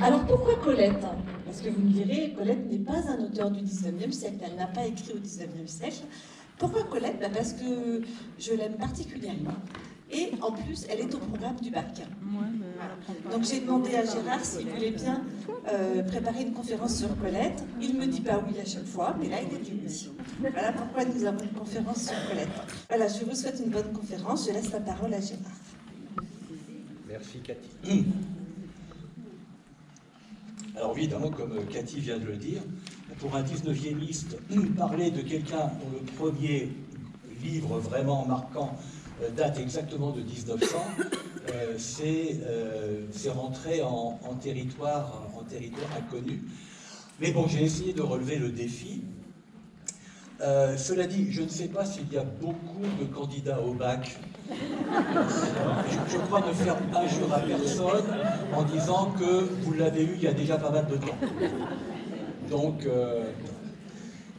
Alors pourquoi Colette? Parce que vous me direz, Colette n'est pas un auteur du 19e siècle, elle n'a pas écrit au 19e siècle. Pourquoi Colette? Parce que je l'aime particulièrement. Et en plus, elle est au programme du bac. Donc j'ai demandé à Gérard s'il voulait bien préparer une conférence sur Colette. Il me dit pas oui à chaque fois, mais là il a dit oui. Voilà pourquoi nous avons une conférence sur Colette. Voilà, je vous souhaite une bonne conférence. Je laisse la parole à Gérard. Merci Cathy. Alors évidemment, comme Cathy vient de le dire, pour un 19e-iste, parler de quelqu'un dont le premier livre vraiment marquant date exactement de 1900, c'est rentrer en territoire inconnu. Mais bon, j'ai essayé de relever le défi. Cela dit, je ne sais pas s'il y a beaucoup de candidats au bac. Je crois ne faire injure à personne en disant que vous l'avez eu il y a déjà pas mal de temps. Donc,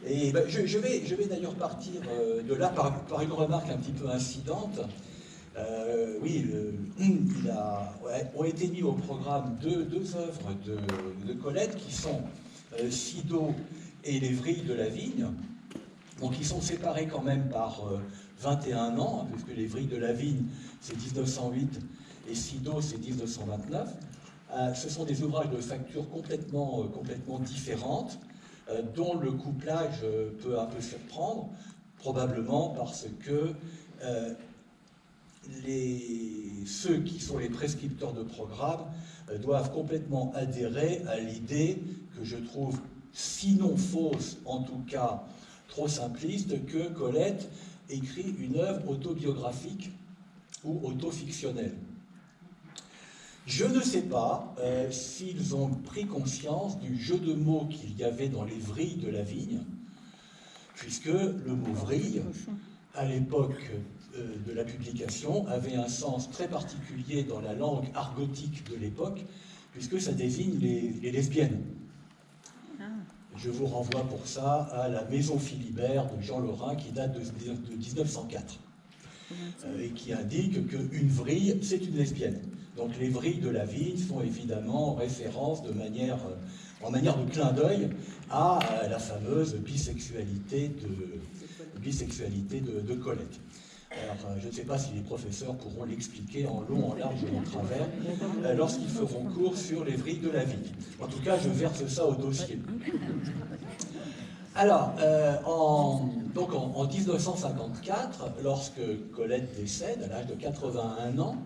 je vais d'ailleurs partir de là par une remarque un petit peu incidente. Oui, ont été mis au programme deux œuvres de Colette qui sont Sido et Les Vrilles de la Vigne. Donc ils sont séparés quand même par 21 ans, puisque Les Vrilles de la Vigne, c'est 1908, et Sido, c'est 1929. Ce sont des ouvrages de facture complètement différentes, dont le couplage peut un peu surprendre, probablement parce que ceux qui sont les prescripteurs de programme doivent complètement adhérer à l'idée que je trouve, sinon fausse, en tout cas trop simpliste, que Colette écrit une œuvre autobiographique ou autofictionnelle. Je ne sais pas s'ils ont pris conscience du jeu de mots qu'il y avait dans Les Vrilles de la Vigne, puisque le mot vrille, à l'époque de la publication, avait un sens très particulier dans la langue argotique de l'époque, puisque ça désigne les lesbiennes. Je vous renvoie pour ça à la Maison Philibert de Jean Lorrain qui date de 1904 et qui indique qu'une vrille, c'est une lesbienne. Donc les vrilles de la vigne font évidemment référence en manière de clin d'œil à la fameuse bisexualité de Colette. Alors, je ne sais pas si les professeurs pourront l'expliquer en long, en large et en travers lorsqu'ils feront cours sur les vrilles de la vigne. En tout cas, je verse ça au dossier. Alors, en 1954, lorsque Colette décède, à l'âge de 81 ans,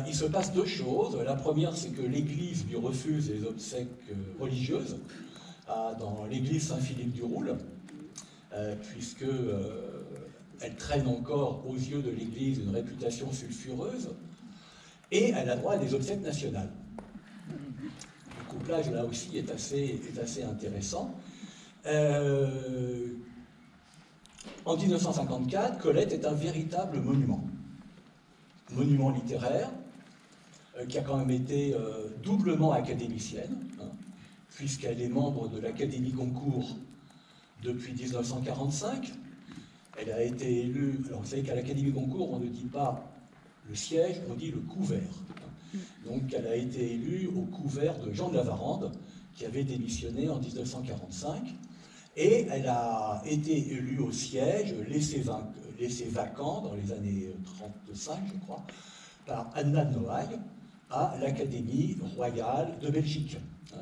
il se passe deux choses. La première, c'est que l'Église lui refuse les obsèques religieuses dans l'église Saint-Philippe du Roule, puisque elle traîne encore aux yeux de l'Église une réputation sulfureuse, et elle a droit à des obsèques nationales. Le couplage, là aussi, est assez intéressant. En 1954, Colette est un véritable monument. Monument littéraire, qui a quand même été doublement académicienne, puisqu'elle est membre de l'Académie Goncourt depuis 1945. Elle a été élue, alors vous savez qu'à l'Académie Goncourt, on ne dit pas le siège, on dit le couvert. Donc elle a été élue au couvert de Jean de la Varande, qui avait démissionné en 1945, et elle a été élue au siège, laissé vacant dans les années 35, je crois, par Anna de Noailles, à l'Académie royale de Belgique,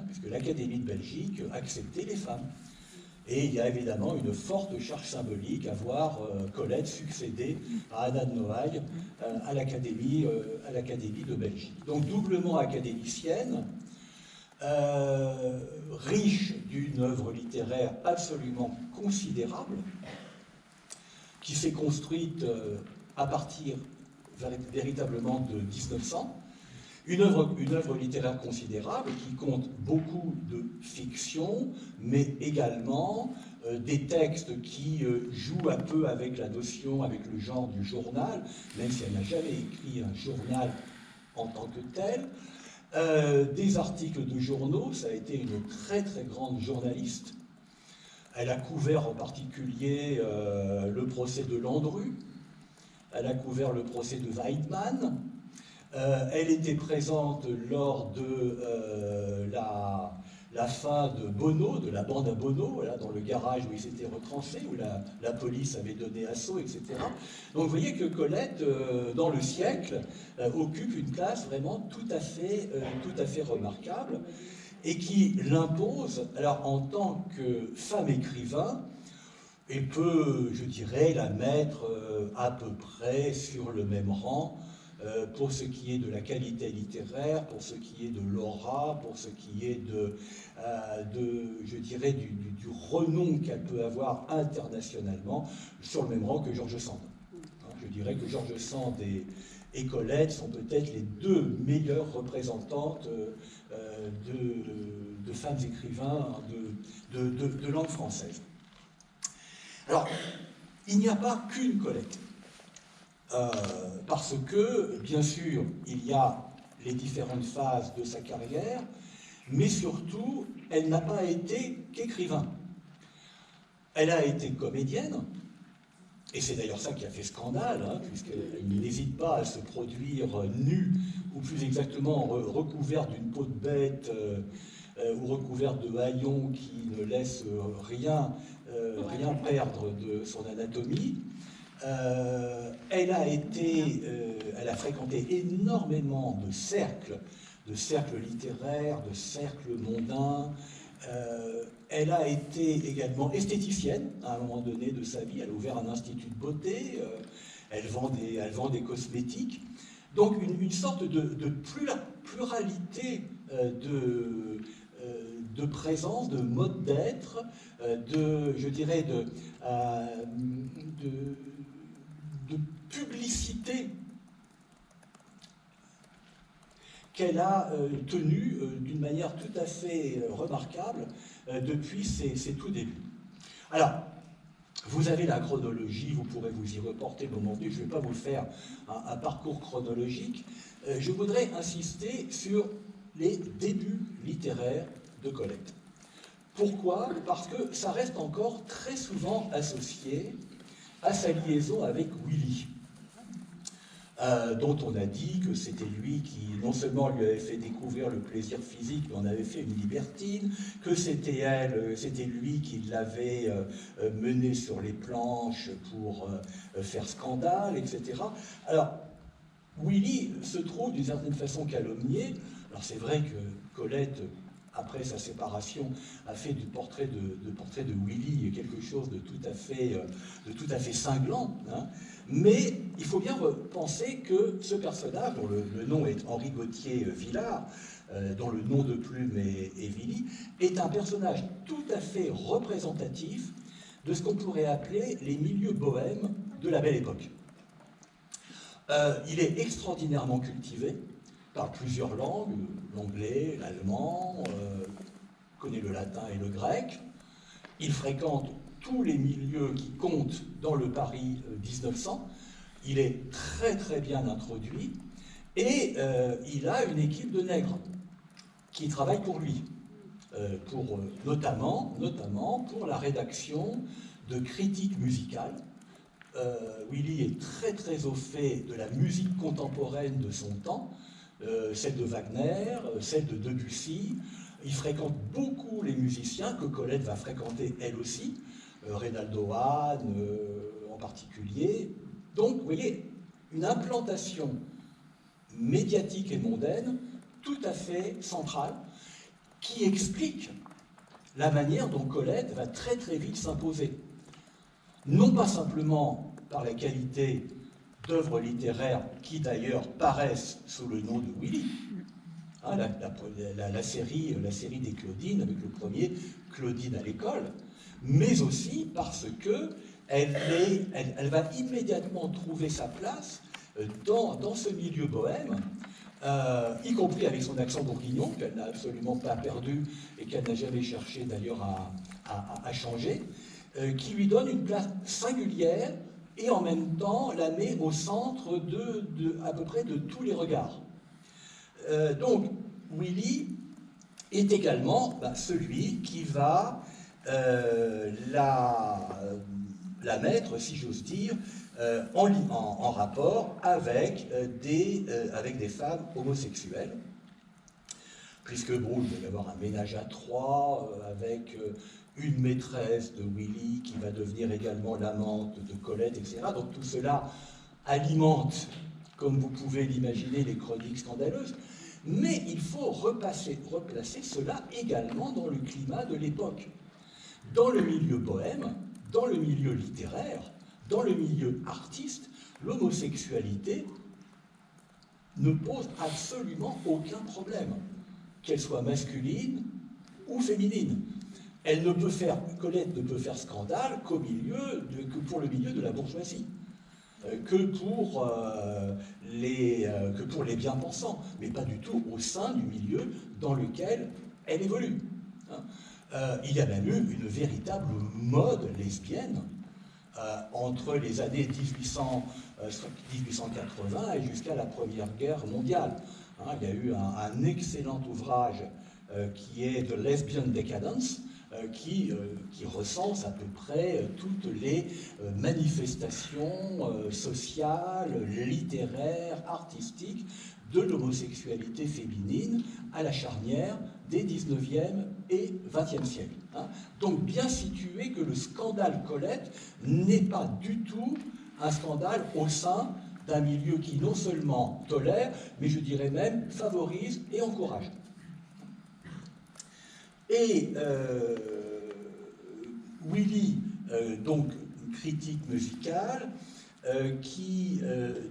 puisque l'Académie de Belgique acceptait les femmes. Et il y a évidemment une forte charge symbolique à voir Colette succéder à Anna de Noailles à l'Académie de Belgique. Donc doublement académicienne, riche d'une œuvre littéraire absolument considérable, qui s'est construite à partir véritablement de 1900, une œuvre littéraire considérable qui compte beaucoup de fiction, mais également des textes qui jouent un peu avec la notion, avec le genre du journal, même si elle n'a jamais écrit un journal en tant que tel. Des articles de journaux, ça a été une très très grande journaliste. Elle a couvert en particulier le procès de Landru, elle a couvert le procès de Weidmann, Elle était présente lors de la fin de Bono, de la bande à Bono, voilà, dans le garage où il s'était retranché, où la police avait donné assaut, etc. Donc vous voyez que Colette, dans le siècle, occupe une place vraiment tout à fait remarquable, et qui l'impose, alors en tant que femme écrivain, et peut, je dirais, la mettre à peu près sur le même rang pour ce qui est de la qualité littéraire, pour ce qui est de l'aura, pour ce qui est je dirais, du renom qu'elle peut avoir internationalement, sur le même rang que George Sand. Je dirais que George Sand et Colette sont peut-être les deux meilleures représentantes de femmes écrivains de langue française. Alors, il n'y a pas qu'une Colette, parce que, bien sûr, il y a les différentes phases de sa carrière, mais surtout, elle n'a pas été qu'écrivain. Elle a été comédienne, et c'est d'ailleurs ça qui a fait scandale, hein, puisqu'elle n'hésite pas à se produire nue, ou plus exactement recouverte d'une peau de bête, ou recouverte de haillons qui ne laissent rien perdre de son anatomie. Elle a fréquenté énormément de cercles littéraires, de cercles mondains. Elle a été également esthéticienne à un moment donné de sa vie. Elle a ouvert un institut de beauté. Elle vend des cosmétiques. Donc une sorte de pluralité de présence, de mode d'être, je dirais, de publicité qu'elle a tenue d'une manière tout à fait remarquable depuis ses tout débuts. Alors, vous avez la chronologie, vous pourrez vous y reporter le moment venu, je ne vais pas vous faire un parcours chronologique. Je voudrais insister sur les débuts littéraires de Colette. Pourquoi? Parce que ça reste encore très souvent associé à sa liaison avec Willy, dont on a dit que c'était lui qui non seulement lui avait fait découvrir le plaisir physique, mais en avait fait une libertine, que c'était lui qui l'avait mené sur les planches pour faire scandale, etc. Alors, Willy se trouve d'une certaine façon calomnié. Alors c'est vrai que Colette, après sa séparation, a fait du portrait de Willy quelque chose de tout à fait cinglant, hein. Mais il faut bien penser que ce personnage, dont le nom est Henri Gauthier-Villard, dont le nom de plume est Willy, est un personnage tout à fait représentatif de ce qu'on pourrait appeler les milieux bohèmes de la Belle Époque. Il est extraordinairement cultivé, parle plusieurs langues, l'anglais, l'allemand, connaît le latin et le grec. Il fréquente tous les milieux qui comptent dans le Paris 1900. Il est très très bien introduit et il a une équipe de nègres qui travaillent pour lui, notamment pour la rédaction de critiques musicales. Willy est très très au fait de la musique contemporaine de son temps, celle de Wagner, celle de Debussy. Il fréquente beaucoup les musiciens que Colette va fréquenter elle aussi, Reynaldo Hahn en particulier. Donc, vous voyez, une implantation médiatique et mondaine tout à fait centrale qui explique la manière dont Colette va très très vite s'imposer. Non pas simplement par la qualité d'œuvres littéraires qui d'ailleurs paraissent sous le nom de Willy, hein, la série des Claudines, avec le premier Claudine à l'école, mais aussi parce que elle va immédiatement trouver sa place dans ce milieu bohème, y compris avec son accent bourguignon, qu'elle n'a absolument pas perdu et qu'elle n'a jamais cherché d'ailleurs à changer, qui lui donne une place singulière et en même temps la met au centre à peu près de tous les regards. Donc, Willy est également celui qui va la mettre, si j'ose dire, en rapport avec des femmes homosexuelles. Puisque bon, il va y avoir un ménage à trois avec une maîtresse de Willy qui va devenir également l'amante de Colette, etc. Donc tout cela alimente, comme vous pouvez l'imaginer, les chroniques scandaleuses. Mais il faut replacer cela également dans le climat de l'époque. Dans le milieu bohème, dans le milieu littéraire, dans le milieu artiste, l'homosexualité ne pose absolument aucun problème, qu'elle soit masculine ou féminine. Colette ne peut faire scandale que pour le milieu de la bourgeoisie, que pour les bien-pensants, mais pas du tout au sein du milieu dans lequel elle évolue. Il y a même eu une véritable mode lesbienne entre les années 1880 et jusqu'à la Première Guerre mondiale. Il y a eu un excellent ouvrage qui est The Lesbian Decadence, qui recense à peu près toutes les manifestations sociales, littéraires, artistiques de l'homosexualité féminine à la charnière des 19e et 20e siècles. Donc bien situé que le scandale Colette n'est pas du tout un scandale au sein d'un milieu qui non seulement tolère, mais je dirais même favorise et encourage. Et Willy, donc critique musicale, qui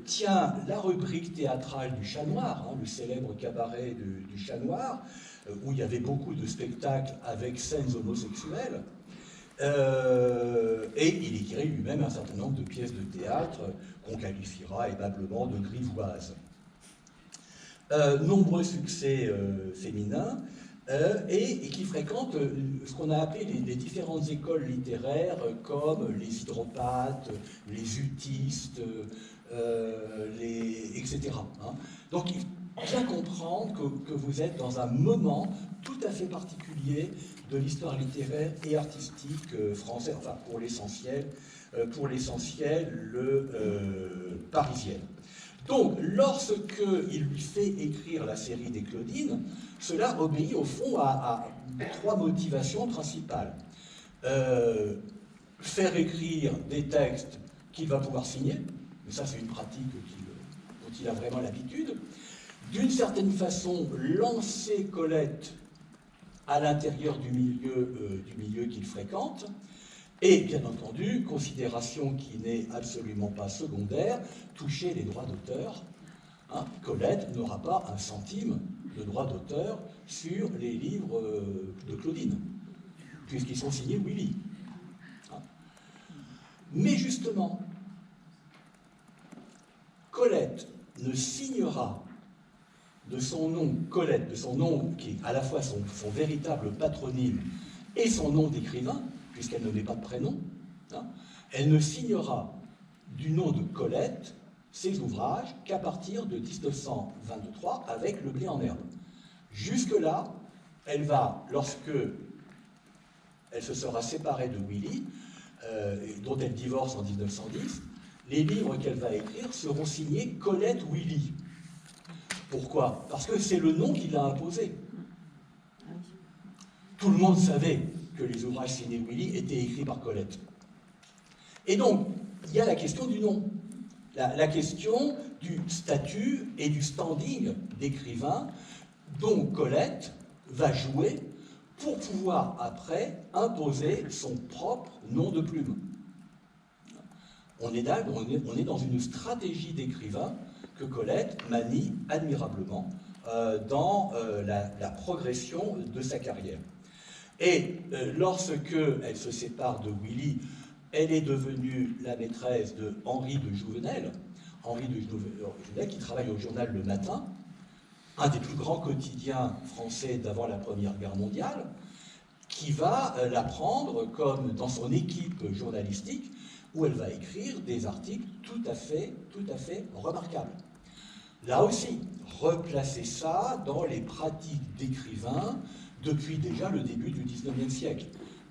tient la rubrique théâtrale du Chat Noir, le célèbre cabaret du Chat Noir, où il y avait beaucoup de spectacles avec scènes homosexuelles, et il écrit lui-même un certain nombre de pièces de théâtre qu'on qualifiera aimablement de grivoises. Nombreux succès féminins, et qui fréquente ce qu'on a appelé les différentes écoles littéraires, comme les hydropathes, les utistes, etc. Donc il faut bien comprendre que vous êtes dans un moment tout à fait particulier de l'histoire littéraire et artistique française, enfin pour l'essentiel, parisienne. Donc, lorsqu'il lui fait écrire la série des Claudines, cela obéit au fond à trois motivations principales. Faire écrire des textes qu'il va pouvoir signer, et ça c'est une pratique dont il a vraiment l'habitude. D'une certaine façon, lancer Colette à l'intérieur du milieu qu'il fréquente. Et bien entendu, considération qui n'est absolument pas secondaire, toucher les droits d'auteur. Colette n'aura pas un centime de droit d'auteur sur les livres de Claudine, puisqu'ils sont signés Willy. Mais justement, Colette ne signera de son nom Colette, de son nom qui est à la fois son véritable patronyme et son nom d'écrivain, puisqu'elle ne met pas de prénom, elle ne signera du nom de Colette ses ouvrages qu'à partir de 1923 avec Le blé en herbe. Jusque-là, elle va, lorsque elle se sera séparée de Willy, dont elle divorce en 1910, les livres qu'elle va écrire seront signés Colette Willy. Pourquoi? Parce que c'est le nom qu'il a imposé. Tout le monde savait que les ouvrages signés Willy étaient écrits par Colette. Et donc, il y a la question du nom, la question du statut et du standing d'écrivain dont Colette va jouer pour pouvoir après imposer son propre nom de plume. On est dans une stratégie d'écrivain que Colette manie admirablement dans la progression de sa carrière. Et lorsque elle se sépare de Willy, elle est devenue la maîtresse de Henri de Jouvenel. Henri de Jouvenel qui travaille au journal Le Matin, un des plus grands quotidiens français d'avant la Première Guerre mondiale, qui va la prendre comme dans son équipe journalistique, où elle va écrire des articles tout à fait remarquables. Là aussi, replacer ça dans les pratiques d'écrivains depuis déjà le début du XIXe siècle,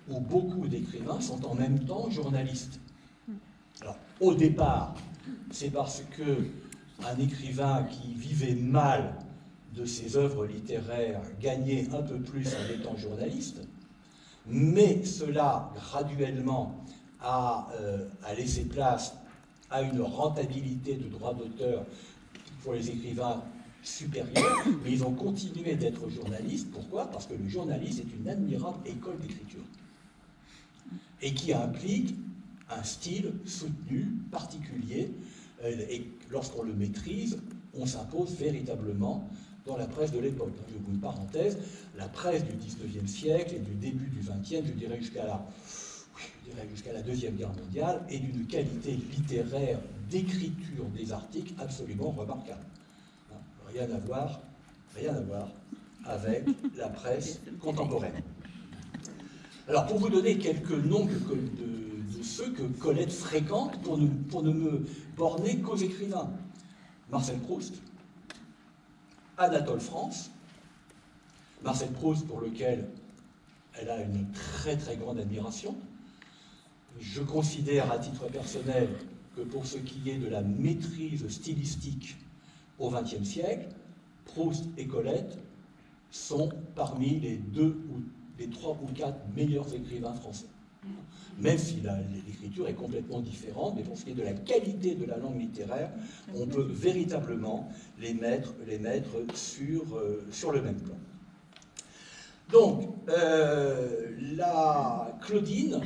où beaucoup d'écrivains sont en même temps journalistes. Alors, au départ, c'est parce qu'un écrivain qui vivait mal de ses œuvres littéraires gagnait un peu plus en étant journaliste, mais cela, graduellement, a laissé place à une rentabilité de droits d'auteur pour les écrivains supérieurs, mais ils ont continué d'être journalistes. Pourquoi? Parce que le journaliste est une admirable école d'écriture et qui implique un style soutenu, particulier, et lorsqu'on le maîtrise, on s'impose véritablement dans la presse de l'époque. Je vous une parenthèse, la presse du XIXe siècle et du début du XXe, je dirais jusqu'à la Deuxième Guerre mondiale, est d'une qualité littéraire d'écriture des articles absolument remarquable. Rien à voir avec la presse contemporaine. Alors, pour vous donner quelques noms de ceux que Colette fréquente, pour ne me borner qu'aux écrivains. Marcel Proust, Anatole France, Marcel Proust pour lequel elle a une très très grande admiration. Je considère à titre personnel que pour ce qui est de la maîtrise stylistique au XXe siècle, Proust et Colette sont parmi les 3 ou 4 meilleurs écrivains français. Même si l'écriture est complètement différente, mais pour ce qui est de la qualité de la langue littéraire, on peut véritablement les mettre sur le même plan. Donc, Claudine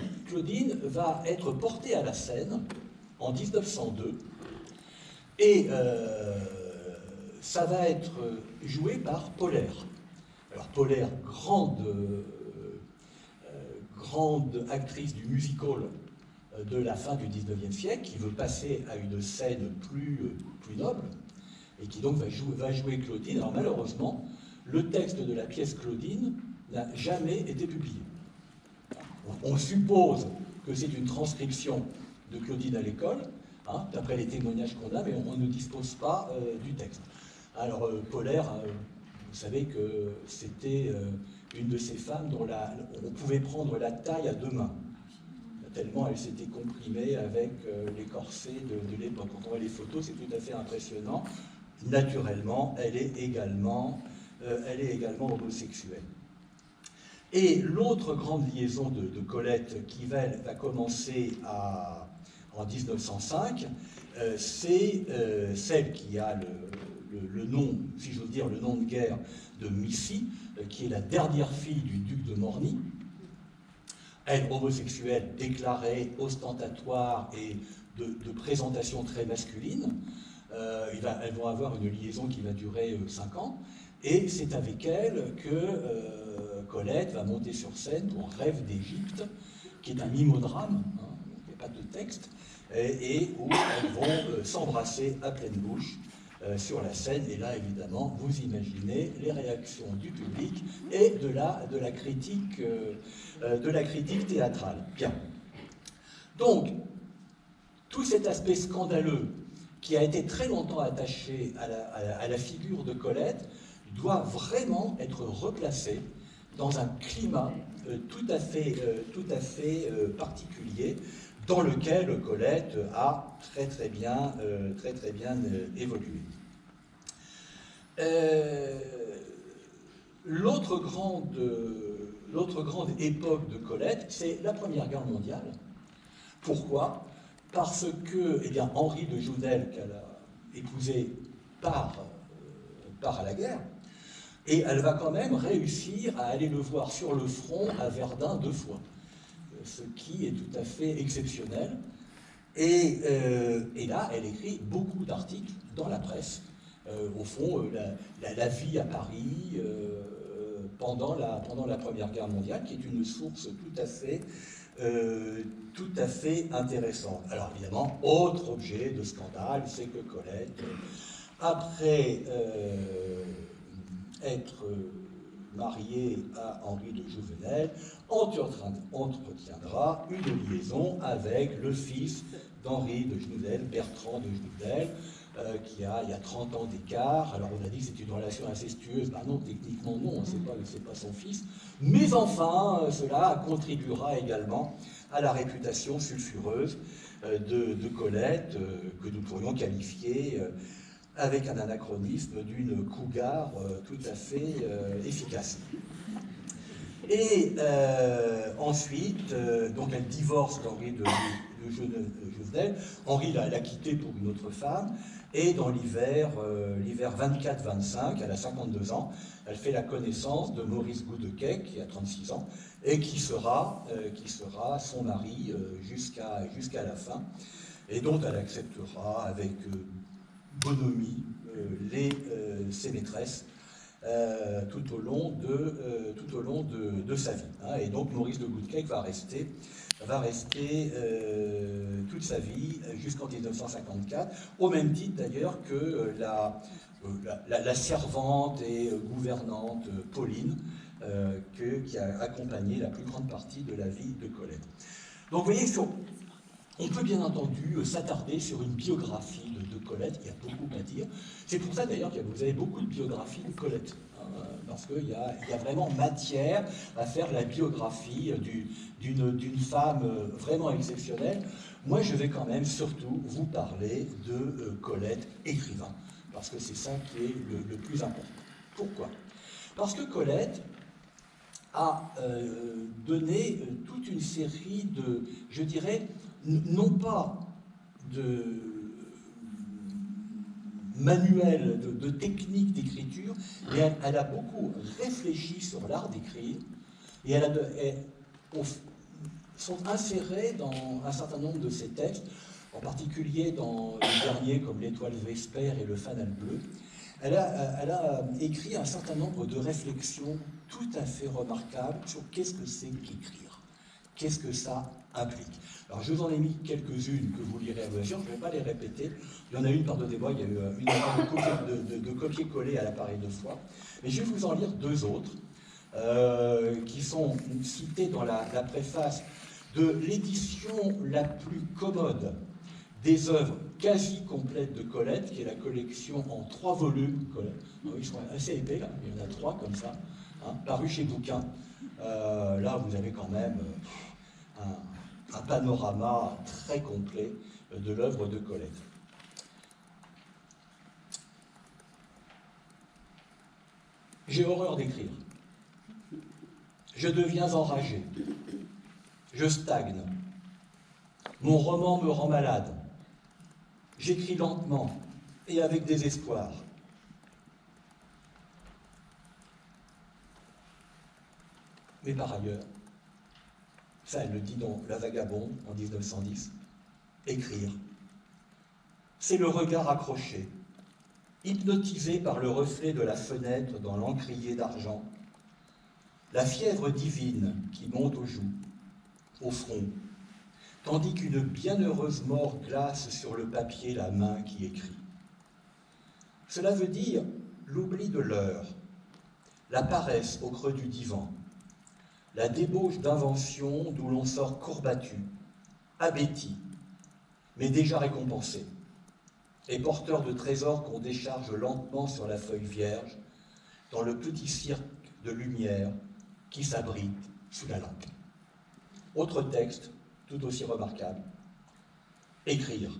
va être portée à la scène en 1902, et ça va être joué par Paulhaire. Alors Paulhaire, grande actrice du musical de la fin du XIXe siècle, qui veut passer à une scène plus noble, et qui donc va jouer Claudine. Alors malheureusement, le texte de la pièce Claudine n'a jamais été publié. On suppose que c'est une transcription de Claudine à l'école, hein, d'après les témoignages qu'on a, mais on ne dispose pas du texte. Alors Paulhaire, vous savez que c'était une de ces femmes dont on pouvait prendre la taille à 2 mains, tellement elle s'était comprimée avec les corsets de l'époque. Quand on voit les photos, c'est tout à fait impressionnant. Naturellement, elle est également homosexuelle. Et l'autre grande liaison de Colette qui va commencer en 1905, c'est celle qui a le nom, si j'ose dire, le nom de guerre de Missy, qui est la dernière fille du duc de Morny. Elle, homosexuelle, déclarée, ostentatoire et de présentation très masculine. Elles vont avoir une liaison qui va durer 5 ans. Et c'est avec elle que Colette va monter sur scène pour Rêve d'Égypte, qui est un mimodrame, hein, il n'y a pas de texte, et où elles vont s'embrasser à pleine bouche sur la scène. Et là, évidemment, vous imaginez les réactions du public et de la critique théâtrale. Bien. Donc, tout cet aspect scandaleux qui a été très longtemps attaché à la figure de Colette doit vraiment être replacé dans un climat tout à fait particulier, dans lequel Colette a très bien évolué. L'autre grande époque de Colette, c'est la Première Guerre mondiale. Pourquoi? Parce que Henri de Joudel, qu'elle a épousé, part à la guerre, et elle va quand même réussir à aller le voir sur le front à Verdun 2 fois, ce qui est tout à fait exceptionnel. Et là, elle écrit beaucoup d'articles dans la presse, au fond, la vie à Paris pendant la Première Guerre mondiale, qui est une source tout à fait intéressante. Alors évidemment, autre objet de scandale, c'est que Colette, après être mariée à Henri de Jouvenel, entretiendra une liaison avec le fils d'Henri de Jouvenel, Bertrand de Jouvenel, il y a 30 ans d'écart. Alors on a dit que c'était une relation incestueuse. Ben non, techniquement non, c'est pas son fils. Mais enfin, cela contribuera également à la réputation sulfureuse de Colette, que nous pourrions qualifier, avec un anachronisme, d'une cougar tout à fait efficace. Et ensuite, donc elle divorce d'Henri de Jouvenel. Henri l'a quittée pour une autre femme, et dans l'hiver 24-25, elle a 52 ans, elle fait la connaissance de Maurice Goudequet, qui a 36 ans, et qui sera son mari jusqu'à la fin, et dont elle acceptera avec bonhomie ses maîtresses tout au long de sa vie. Hein. Et donc Maurice de Goudequet va rester toute sa vie jusqu'en 1954, au même titre d'ailleurs que la servante et gouvernante Pauline, qui a accompagné la plus grande partie de la vie de Colette. Donc vous voyez, on peut bien entendu s'attarder sur une biographie de Colette, il y a beaucoup à dire. C'est pour ça d'ailleurs que vous avez beaucoup de biographies de Colette, hein, parce qu'il y a vraiment matière à faire la biographie d'une femme vraiment exceptionnelle. Moi je vais quand même surtout vous parler de Colette écrivain, parce que c'est ça qui est le plus important. Pourquoi ? Parce que Colette a donné toute une série de, je dirais, non pas de manuels, de techniques d'écriture, mais elle a beaucoup réfléchi sur l'art d'écrire, et sont insérés dans un certain nombre de ses textes, en particulier dans les derniers comme l'Étoile Vespère et le Fanal Bleu. Elle a écrit un certain nombre de réflexions tout à fait remarquables sur qu'est-ce que c'est qu'écrire, qu'est-ce que ça implique. Alors je vous en ai mis quelques-unes que vous lirez à vos yeux, je ne vais pas les répéter. Il y en a une, pardonnez-moi, il y a eu une erreur de copier-coller à l'appareil de foi. Mais je vais vous en lire deux autres, qui sont citées dans la préface de l'édition la plus commode des œuvres quasi complètes de Colette, qui est la collection en 3 volumes. Ils sont assez épais, là. Il y en a 3 comme ça, hein, parus chez Bouquin. Là, vous avez quand même un panorama très complet de l'œuvre de Colette. J'ai horreur d'écrire. Je deviens enragé. Je stagne. Mon roman me rend malade. J'écris lentement et avec désespoir. Mais par ailleurs, ça elle le dit dans La Vagabonde en 1910, écrire, c'est le regard accroché, hypnotisé par le reflet de la fenêtre dans l'encrier d'argent, la fièvre divine qui monte aux joues, au front, tandis qu'une bienheureuse mort glace sur le papier la main qui écrit. Cela veut dire l'oubli de l'heure, la paresse au creux du divan, la débauche d'invention d'où l'on sort courbattu, abêti, mais déjà récompensé, et porteur de trésors qu'on décharge lentement sur la feuille vierge, dans le petit cirque de lumière qui s'abrite sous la lampe. Autre texte, tout aussi remarquable. Écrire.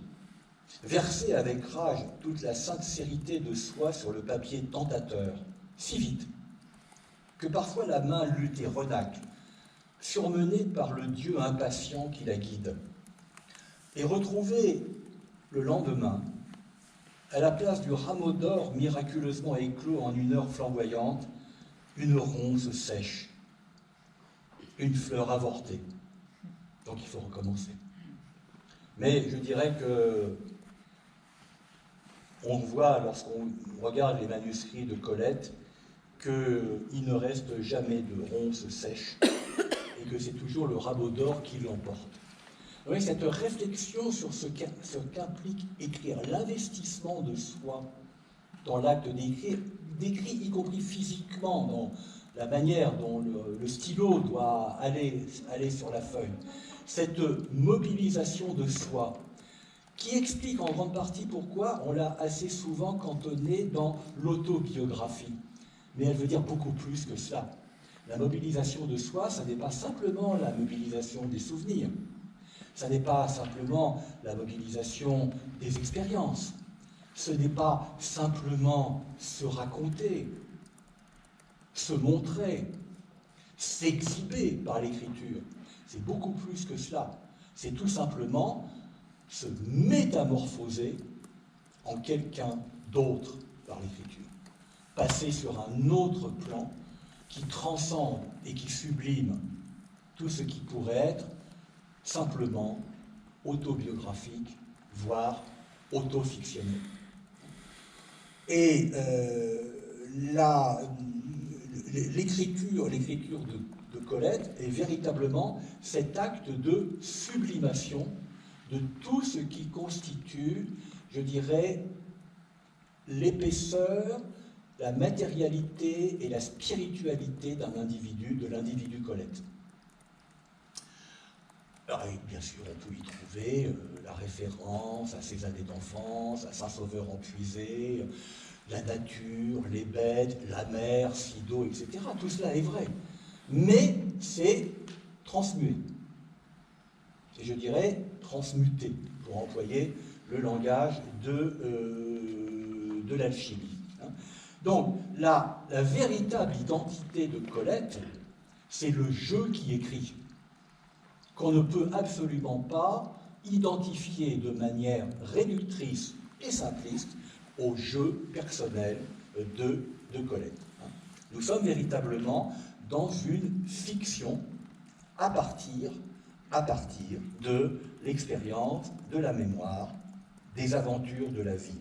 Verser avec rage toute la sincérité de soi sur le papier tentateur, si vite, que parfois la main lutte et renacle, surmenée par le Dieu impatient qui la guide. Et retrouver le lendemain, à la place du rameau d'or miraculeusement éclos en une heure flamboyante, une ronce sèche, une fleur avortée. Donc il faut recommencer. Mais je dirais que on voit, lorsqu'on regarde les manuscrits de Colette, qu'il ne reste jamais de ronces sèches et que c'est toujours le rameau d'or qui l'emporte. Vous voyez, cette réflexion sur ce qu'implique écrire, l'investissement de soi dans l'acte d'écrire, y compris physiquement, dans la manière dont le stylo doit aller sur la feuille, cette mobilisation de soi qui explique en grande partie pourquoi on l'a assez souvent cantonnée dans l'autobiographie. Mais elle veut dire beaucoup plus que cela. La mobilisation de soi, ça n'est pas simplement la mobilisation des souvenirs, ça n'est pas simplement la mobilisation des expériences, ce n'est pas simplement se raconter, se montrer, s'exhiber par l'écriture. C'est beaucoup plus que cela. C'est tout simplement se métamorphoser en quelqu'un d'autre par l'écriture. Passer sur un autre plan qui transcende et qui sublime tout ce qui pourrait être simplement autobiographique, voire autofictionnel. Et l'écriture de Colette est véritablement cet acte de sublimation de tout ce qui constitue, je dirais, l'épaisseur, la matérialité et la spiritualité d'un individu, de l'individu Colette. Alors, bien sûr, on peut y trouver la référence à ses années d'enfance, à Saint-Sauveur en Puisée, la nature, les bêtes, la mer, Sido, etc. Tout cela est vrai. Mais c'est transmué. Et je dirais transmuté, pour employer le langage de l'alchimie. Donc, la véritable identité de Colette, c'est le jeu qui écrit, qu'on ne peut absolument pas identifier de manière réductrice et simpliste au jeu personnel de Colette. Nous sommes véritablement dans une fiction à partir de l'expérience, de la mémoire, des aventures de la vie.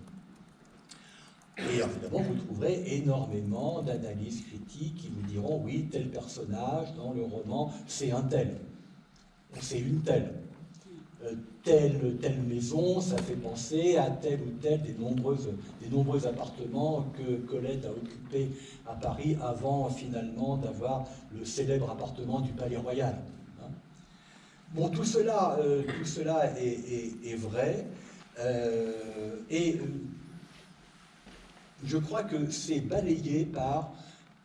Et évidemment, vous trouverez énormément d'analyses critiques qui vous diront « oui, tel personnage dans le roman, c'est un tel, c'est une telle. Telle maison, ça fait penser à tel ou tel des nombreux appartements que Colette a occupés à Paris avant finalement d'avoir le célèbre appartement du Palais Royal. » Bon, tout cela est vrai, et je crois que c'est balayé par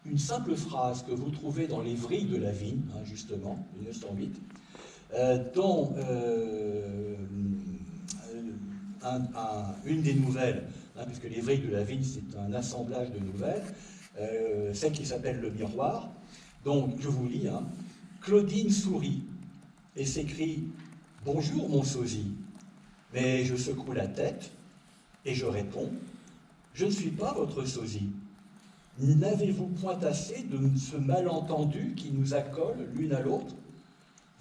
une simple phrase que vous trouvez dans les Vrilles de la Vigne, justement, 1908, dont une des nouvelles, puisque les Vrilles de la Vigne, c'est un assemblage de nouvelles, celle qui s'appelle Le Miroir. Donc, je vous lis, Claudine sourit et s'écrie « Bonjour, mon sosie », mais je secoue la tête et je réponds « Je ne suis pas votre sosie. N'avez-vous point assez de ce malentendu qui nous accole l'une à l'autre?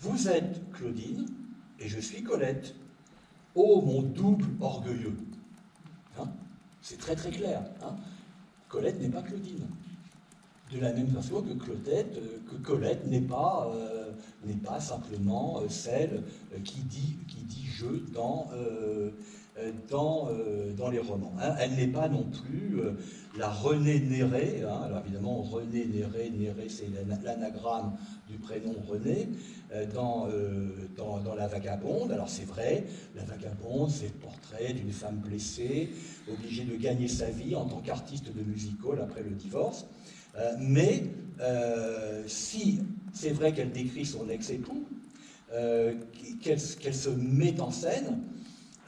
Vous êtes Claudine et je suis Colette. Ô mon double orgueilleux !» C'est très très clair. Colette n'est pas Claudine. De la même façon que Colette n'est pas simplement celle qui dit je dans les romans. Elle n'est pas non plus la Renée Néré. Alors évidemment, Renée Néré, c'est l'anagramme du prénom René, dans La Vagabonde. Alors c'est vrai, La Vagabonde, c'est le portrait d'une femme blessée, obligée de gagner sa vie en tant qu'artiste de music-hall après le divorce. Mais si c'est vrai qu'elle décrit son ex-époux, qu'elle se met en scène,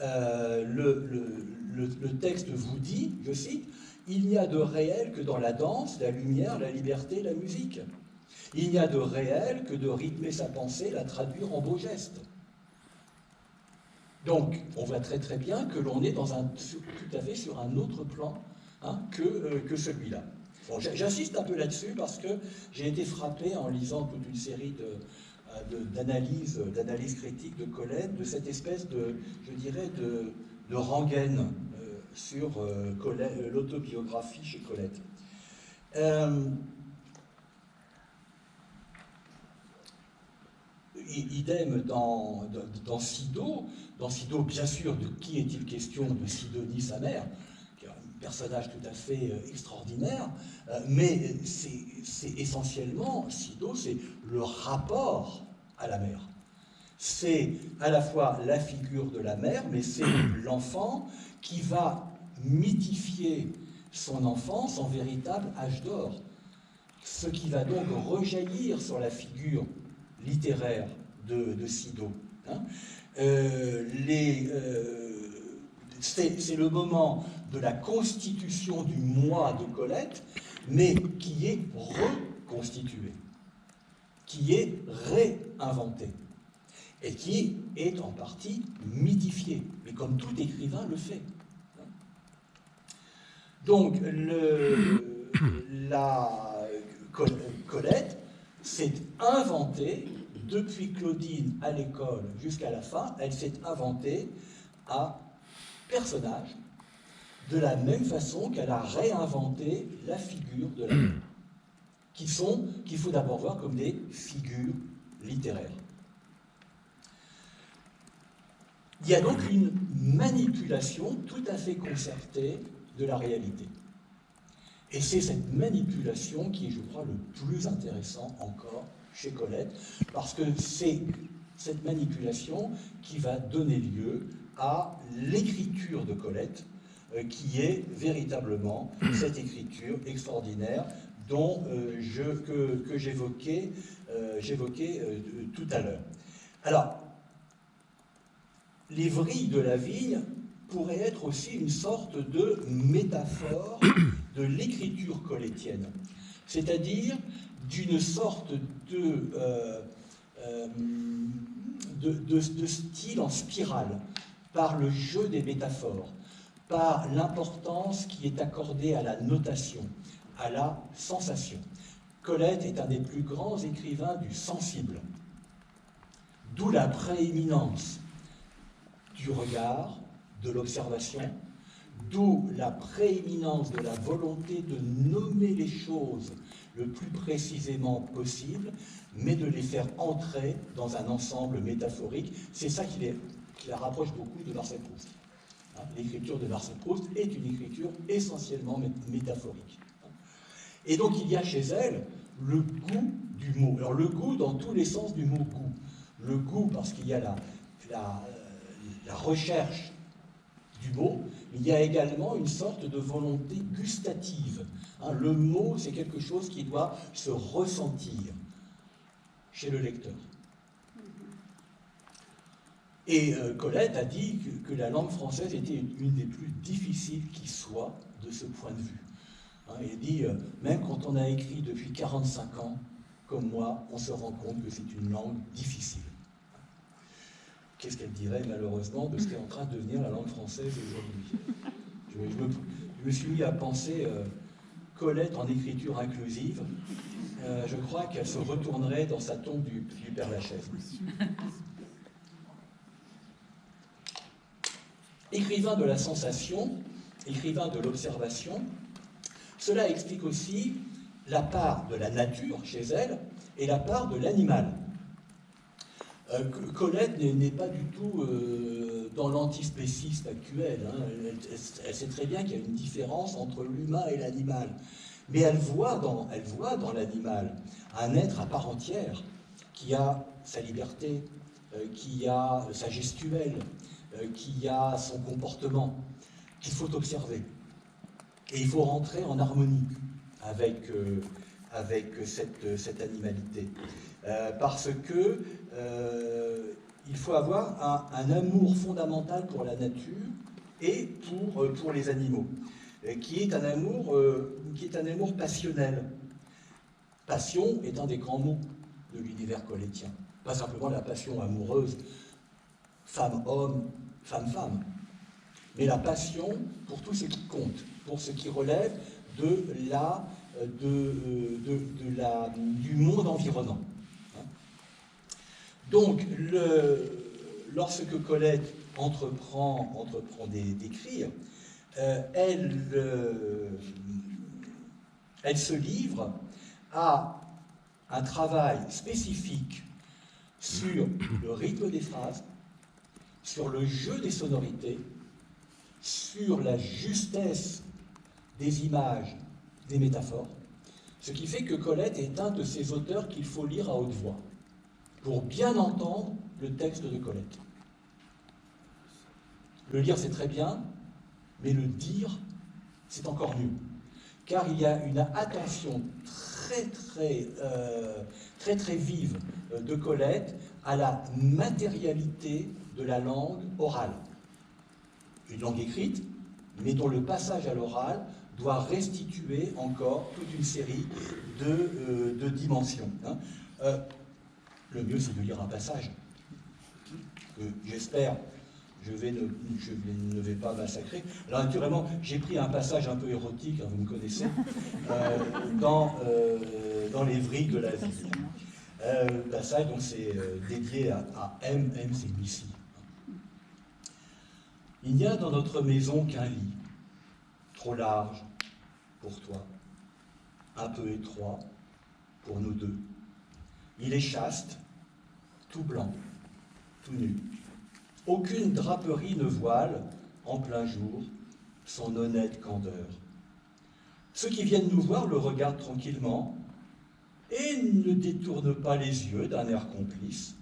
le texte vous dit, je cite, « Il n'y a de réel que dans la danse, la lumière, la liberté, la musique. Il n'y a de réel que de rythmer sa pensée, la traduire en beaux gestes. » Donc, on voit très très bien que l'on est tout à fait sur un autre plan que celui-là. Bon, j'insiste un peu là-dessus parce que j'ai été frappé en lisant toute une série d'analyses critiques de Colette, de cette espèce de rengaine sur l'autobiographie chez Colette. Idem dans Sido. Dans Sido, bien sûr, de qui est-il question? De Sidonie, sa mère, qui est un personnage tout à fait extraordinaire, mais c'est essentiellement, Sido, c'est le rapport à la mère. C'est à la fois la figure de la mère, mais c'est l'enfant qui va mythifier son enfance en véritable âge d'or. Ce qui va donc rejaillir sur la figure littéraire de Sido. Hein. C'est le moment de la constitution du moi de Colette, mais qui est reconstitué, qui est réinventé, et qui est en partie mythifié, mais comme tout écrivain le fait. Donc, Colette s'est inventée, depuis Claudine à l'école jusqu'à la fin, elle s'est inventée un personnage, de la même façon qu'elle a réinventé la figure de la mère, qu'il faut d'abord voir comme des figures littéraires. Il y a donc une manipulation tout à fait concertée de la réalité. Et c'est cette manipulation qui est, je crois, le plus intéressant encore chez Colette, parce que c'est cette manipulation qui va donner lieu à l'écriture de Colette, qui est véritablement cette écriture extraordinaire dont que j'évoquais tout à l'heure. Alors, les vrilles de la vigne pourraient être aussi une sorte de métaphore de l'écriture colettienne, c'est-à-dire d'une sorte de style en spirale, par le jeu des métaphores, par l'importance qui est accordée à la notation, à la sensation. Colette est un des plus grands écrivains du sensible, d'où la prééminence du regard, de l'observation, d'où la prééminence de la volonté de nommer les choses le plus précisément possible, mais de les faire entrer dans un ensemble métaphorique. C'est ça qui la rapproche beaucoup de Marcel Proust. L'écriture de Marcel Proust est une écriture essentiellement métaphorique. Et donc il y a chez elle le goût du mot. Alors le goût dans tous les sens du mot goût. Le goût parce qu'il y a la recherche du mot, mais il y a également une sorte de volonté gustative. Le mot, c'est quelque chose qui doit se ressentir chez le lecteur. Et Colette a dit que la langue française était une des plus difficiles qui soit de ce point de vue. Il dit, même quand on a écrit depuis 45 ans, comme moi, on se rend compte que c'est une langue difficile. Qu'est-ce qu'elle dirait malheureusement de ce qui est en train de devenir la langue française aujourd'hui? Je me suis mis à penser Colette en écriture inclusive. Je crois qu'elle se retournerait dans sa tombe du Père Lachaise. Écrivain de la sensation, écrivain de l'observation, cela explique aussi la part de la nature chez elle et la part de l'animal. Colette n'est pas du tout dans l'antispécisme actuel. Elle sait très bien qu'il y a une différence entre l'humain et l'animal. Mais elle voit dans l'animal un être à part entière qui a sa liberté, qui a sa gestuelle, qui a son comportement, qu'il faut observer. Et il faut rentrer en harmonie avec cette animalité. Parce que il faut avoir un amour fondamental pour la nature et pour les animaux, qui est un amour passionnel. Passion est un des grands mots de l'univers collettien. Pas simplement la passion amoureuse, femme-homme, femme-femme, mais la passion pour tout ce qui compte, pour ce qui relève du monde environnant. Donc, lorsque Colette entreprend d'écrire, elle se livre à un travail spécifique sur le rythme des phrases, sur le jeu des sonorités, sur la justesse des images, des métaphores, ce qui fait que Colette est un de ces auteurs qu'il faut lire à haute voix, pour bien entendre le texte de Colette. Le lire, c'est très bien, mais le dire, c'est encore mieux. Car il y a une attention très vive de Colette à la matérialité de la langue orale. Une langue écrite, mais dont le passage à l'oral doit restituer encore toute une série de dimensions. Le mieux, c'est de lire un passage. J'espère, je ne vais pas massacrer. Alors, naturellement, j'ai pris un passage un peu érotique, vous me connaissez, dans Les Vrilles de la vie. Le passage, donc, c'est dédié à M, c'est Lucie. Il n'y a dans notre maison qu'un lit, trop large pour toi, un peu étroit pour nous deux. Il est chaste, tout blanc, tout nu. Aucune draperie ne voile, en plein jour, son honnête candeur. Ceux qui viennent nous voir le regardent tranquillement et ne détournent pas les yeux d'un air complice,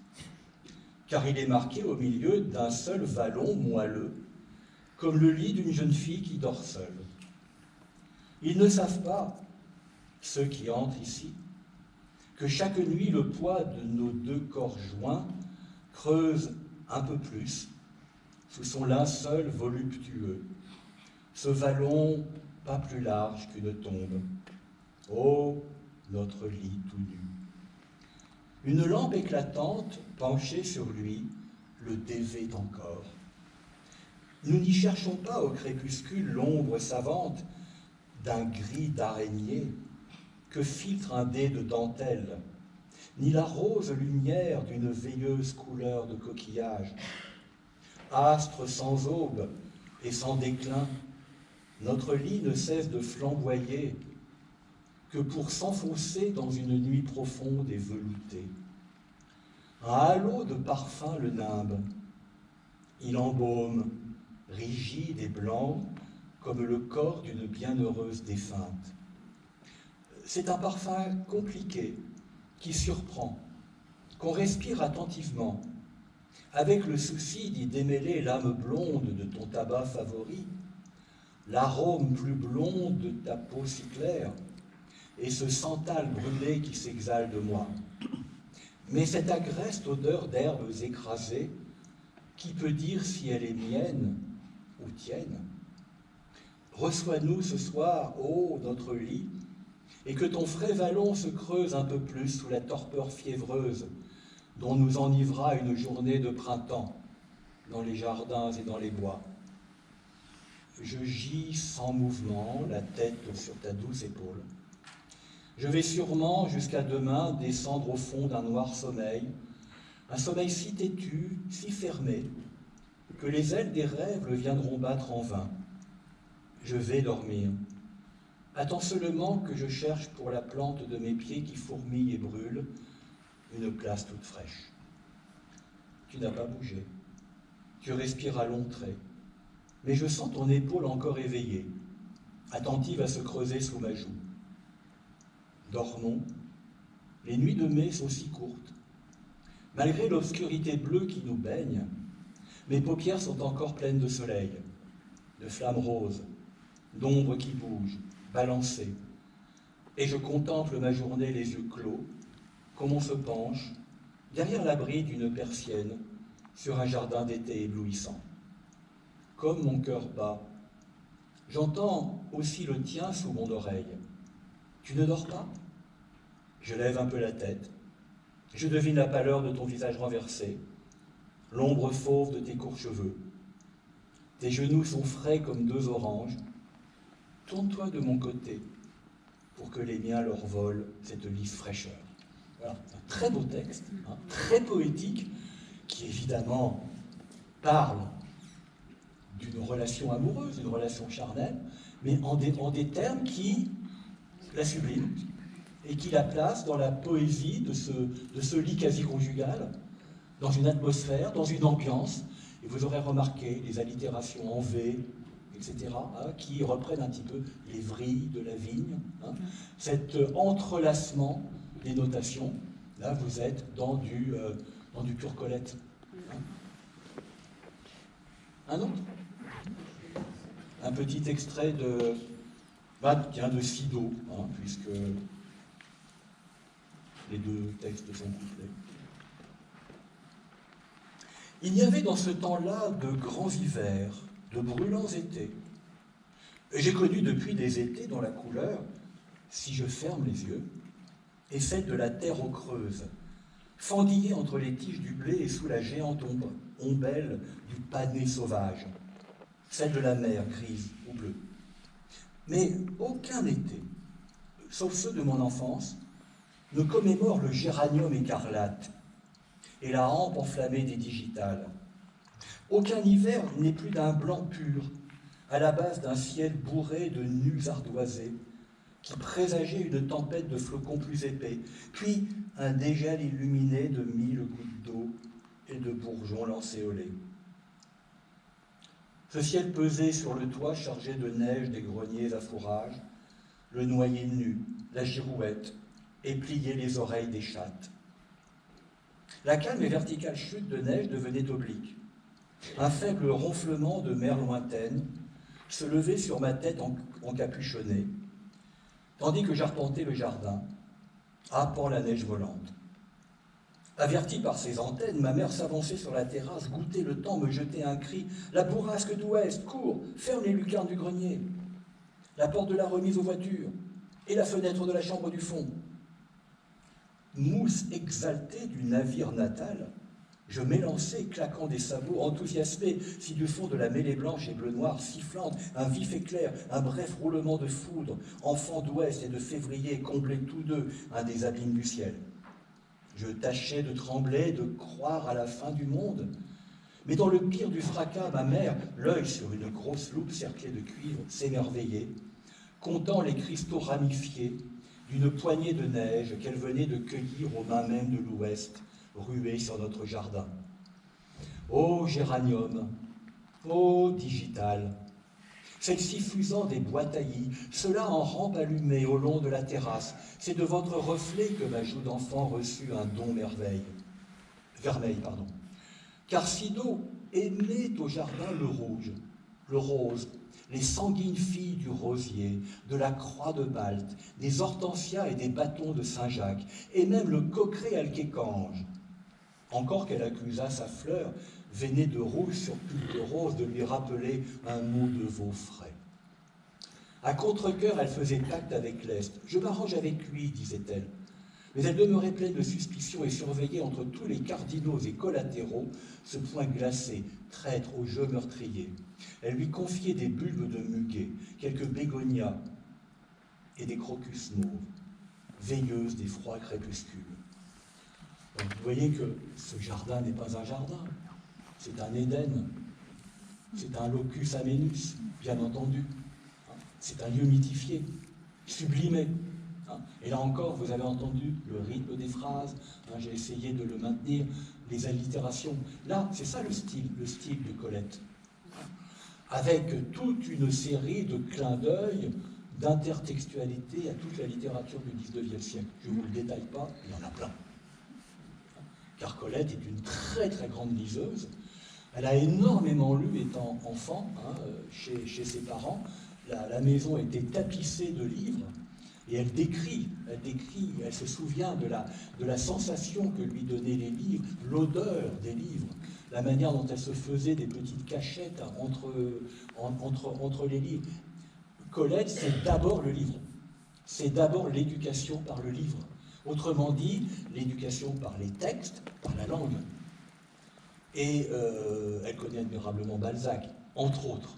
car il est marqué au milieu d'un seul vallon moelleux, comme le lit d'une jeune fille qui dort seule. Ils ne savent pas, ceux qui entrent ici, que chaque nuit le poids de nos deux corps joints creuse un peu plus, sous son linceul voluptueux, ce vallon pas plus large qu'une tombe. Oh, notre lit tout nu. Une lampe éclatante, penchée sur lui, le dévait encore. Nous n'y cherchons pas au crépuscule l'ombre savante d'un gris d'araignée que filtre un dé de dentelle, ni la rose lumière d'une veilleuse couleur de coquillage. Astre sans aube et sans déclin, notre lit ne cesse de flamboyer que pour s'enfoncer dans une nuit profonde et veloutée. Un halo de parfum le nimbe. Il embaume, rigide et blanc, comme le corps d'une bienheureuse défunte. C'est un parfum compliqué, qui surprend, qu'on respire attentivement, avec le souci d'y démêler l'âme blonde de ton tabac favori, l'arôme plus blond de ta peau si claire, et ce santal brûlé qui s'exhale de moi. Mais cette agreste odeur d'herbes écrasées, qui peut dire si elle est mienne ou tienne? Reçois-nous ce soir, ô notre lit, et que ton frais vallon se creuse un peu plus sous la torpeur fiévreuse dont nous enivra une journée de printemps dans les jardins et dans les bois. Je gis sans mouvement, la tête sur ta douce épaule. Je vais sûrement, jusqu'à demain, descendre au fond d'un noir sommeil, un sommeil si têtu, si fermé, que les ailes des rêves le viendront battre en vain. Je vais dormir. Attends seulement que je cherche pour la plante de mes pieds qui fourmille et brûle une place toute fraîche. Tu n'as pas bougé. Tu respires à longs traits. Mais je sens ton épaule encore éveillée, attentive à se creuser sous ma joue. Dormons. Les nuits de mai sont si courtes. Malgré l'obscurité bleue qui nous baigne, mes paupières sont encore pleines de soleil, de flammes roses, d'ombres qui bougent, balancées. Et je contemple ma journée les yeux clos, comme on se penche, derrière l'abri d'une persienne, sur un jardin d'été éblouissant. Comme mon cœur bat, j'entends aussi le tien sous mon oreille. Tu ne dors pas? Je lève un peu la tête. Je devine la pâleur de ton visage renversé, l'ombre fauve de tes courts cheveux. Tes genoux sont frais comme deux oranges. Tourne-toi de mon côté pour que les miens leur volent cette lisse fraîcheur. Voilà, un très beau texte, très poétique, qui évidemment parle d'une relation amoureuse, d'une relation charnelle, mais en des termes qui la subliment et qui la placent dans la poésie de ce lit quasi-conjugal, dans une atmosphère, dans une ambiance. Et vous aurez remarqué les allitérations en V, etc., qui reprennent un petit peu les vrilles de la vigne. Cet entrelacement des notations, là vous êtes dans du pur Colette. Un autre? Un petit extrait de Sido, hein, puisque les deux textes sont couplés. Il y avait dans ce temps-là de grands hivers, de brûlants étés. J'ai connu depuis des étés dont la couleur, si je ferme les yeux, est celle de la terre aux creuses, fendillée entre les tiges du blé et sous la géante ombelle du panais sauvage, celle de la mer grise ou bleue. Mais aucun été, sauf ceux de mon enfance, ne commémore le géranium écarlate et la hampe enflammée des digitales. Aucun hiver n'est plus d'un blanc pur, à la base d'un ciel bourré de nus ardoisés, qui présageait une tempête de flocons plus épais, puis un dégel illuminé de 1000 gouttes d'eau et de bourgeons lancéolés. Ce ciel pesait sur le toit chargé de neige des greniers à fourrage, le noyer nu, la girouette, et pliait les oreilles des chattes. La calme et verticale chute de neige devenait oblique. Un faible ronflement de mer lointaine se levait sur ma tête encapuchonnée, tandis que j'arpentais le jardin, happant la neige volante. Avertie par ses antennes, ma mère s'avançait sur la terrasse, goûtait le temps, me jetait un cri. « La bourrasque d'ouest, cours, ferme les lucarnes du grenier, la porte de la remise aux voitures et la fenêtre de la chambre du fond. » Mousse exaltée du navire natal, je m'élançais, claquant des sabots, enthousiasmé, si du fond de la mêlée blanche et bleu-noir, sifflante, un vif éclair, un bref roulement de foudre, enfants d'ouest et de février, comblaient tous deux un des abîmes du ciel. Je tâchais de trembler, de croire à la fin du monde. Mais dans le pire du fracas, ma mère, l'œil sur une grosse loupe cerclée de cuivre, s'émerveillait, comptant les cristaux ramifiés d'une poignée de neige qu'elle venait de cueillir aux mains mêmes de l'ouest, ruée sur notre jardin. Ô géranium, ô digital, celle-ci fusant des bois taillis, cela en rampe allumée au long de la terrasse, c'est de votre reflet que ma joue d'enfant reçut un don vermeil. Car Sido aimait au jardin le rouge, le rose, les sanguines filles du rosier, de la croix de Malte, des hortensias et des bâtons de Saint-Jacques, et même le coqueret alquécange. Encore qu'elle accusât sa fleur, veinée de rouge sur pulte rose, de lui rappeler un mot de veau frais. À contre-cœur, elle faisait pacte avec l'Est. « Je m'arrange avec lui », disait-elle. Mais elle demeurait pleine de suspicion et surveillait entre tous les cardinaux et collatéraux ce point glacé, traître au jeu meurtrier. Elle lui confiait des bulbes de muguet, quelques bégonias et des crocus mauves, veilleuses des froids crépuscules. Donc, vous voyez que ce jardin n'est pas un jardin, c'est un Éden, c'est un locus amenus, bien entendu. C'est un lieu mythifié, sublimé. Et là encore, vous avez entendu le rythme des phrases, j'ai essayé de le maintenir, les allitérations. Là, c'est ça le style de Colette. Avec toute une série de clins d'œil, d'intertextualité à toute la littérature du XIXe siècle. Je ne vous le détaille pas, il y en a plein. Car Colette est une très très grande liseuse. Elle a énormément lu étant enfant, chez ses parents. La maison était tapissée de livres. Et elle décrit, elle se souvient de la sensation que lui donnaient les livres, l'odeur des livres, la manière dont elle se faisait des petites cachettes entre les livres. Colette, c'est d'abord le livre. C'est d'abord l'éducation par le livre. Autrement dit, l'éducation par les textes, par la langue. Et elle connaît admirablement Balzac, entre autres.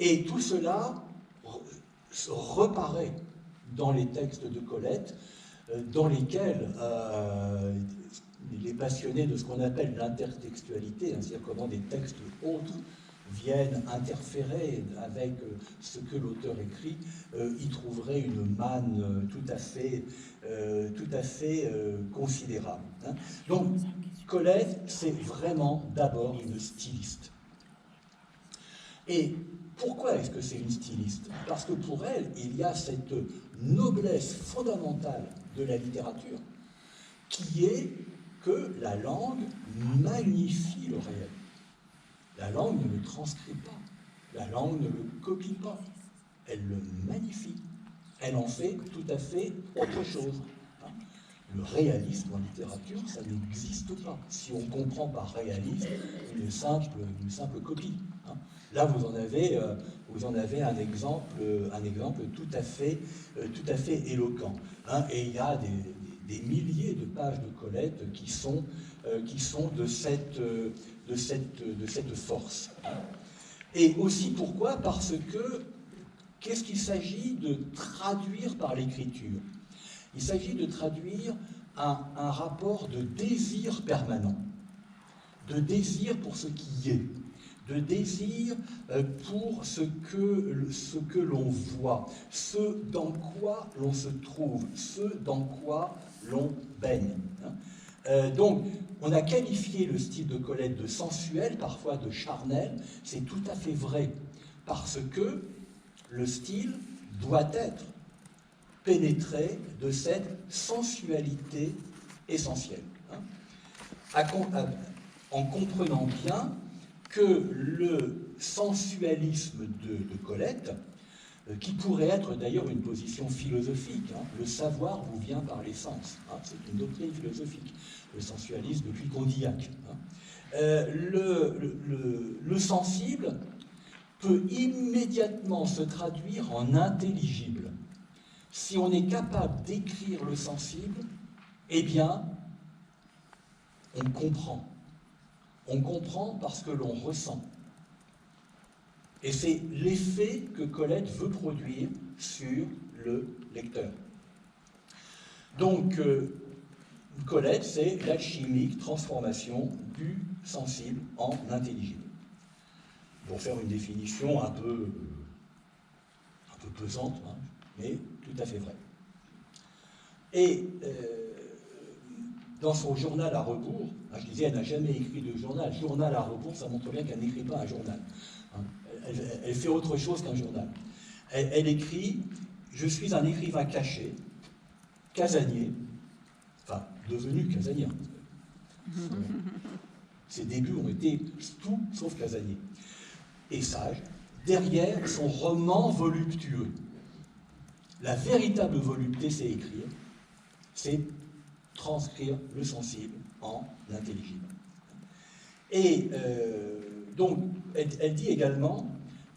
Et tout cela reparaît dans les textes de Colette, dans lesquels les passionnés de ce qu'on appelle l'intertextualité, c'est-à-dire comment des textes autres viennent interférer avec ce que l'auteur écrit, y trouveraient une manne tout à fait considérable. Donc, Colette, c'est vraiment d'abord une styliste. Et pourquoi est-ce que c'est une styliste? Parce que pour elle, il y a cette noblesse fondamentale de la littérature qui est que la langue magnifie le réel. La langue ne le transcrit pas, la langue ne le copie pas, elle le magnifie, elle en fait tout à fait autre chose. Le réalisme en littérature, ça n'existe pas. Si on comprend par réalisme une simple copie. Là, vous en avez un exemple tout à fait éloquent. Et il y a des milliers de pages de Colette qui sont de cette force. Et aussi pourquoi? Parce que qu'est-ce qu'il s'agit de traduire par l'écriture? Il s'agit de traduire un rapport de désir permanent, de désir pour ce qui est, de désir pour ce que l'on voit, ce dans quoi l'on se trouve, ce dans quoi l'on baigne. Donc, on a qualifié le style de Colette de sensuel, parfois de charnel. C'est tout à fait vrai, parce que le style doit être pénétré de cette sensualité essentielle. En comprenant bien que le sensualisme de Colette, qui pourrait être d'ailleurs une position philosophique, le savoir vous vient par les sens, c'est une doctrine philosophique, le sensualisme depuis Condillac. Le sensible peut immédiatement se traduire en intelligible. Si on est capable d'écrire le sensible, eh bien, on comprend. On comprend parce que l'on ressent. Et c'est l'effet que Colette veut produire sur le lecteur. Donc, Colette, c'est l'alchimique transformation du sensible en intelligible. Pour faire une définition un peu pesante, mais tout à fait vrai. Et dans son journal à rebours, je disais, elle n'a jamais écrit de journal. Journal à rebours, ça montre bien qu'elle n'écrit pas un journal. Elle fait autre chose qu'un journal. Elle écrit « Je suis un écrivain caché, casanier », enfin, devenu casanier. Ses débuts ont été tout sauf casanier. Et sage, derrière son roman voluptueux. La véritable volupté, c'est écrire, c'est transcrire le sensible en l'intelligible. Et donc, elle dit également,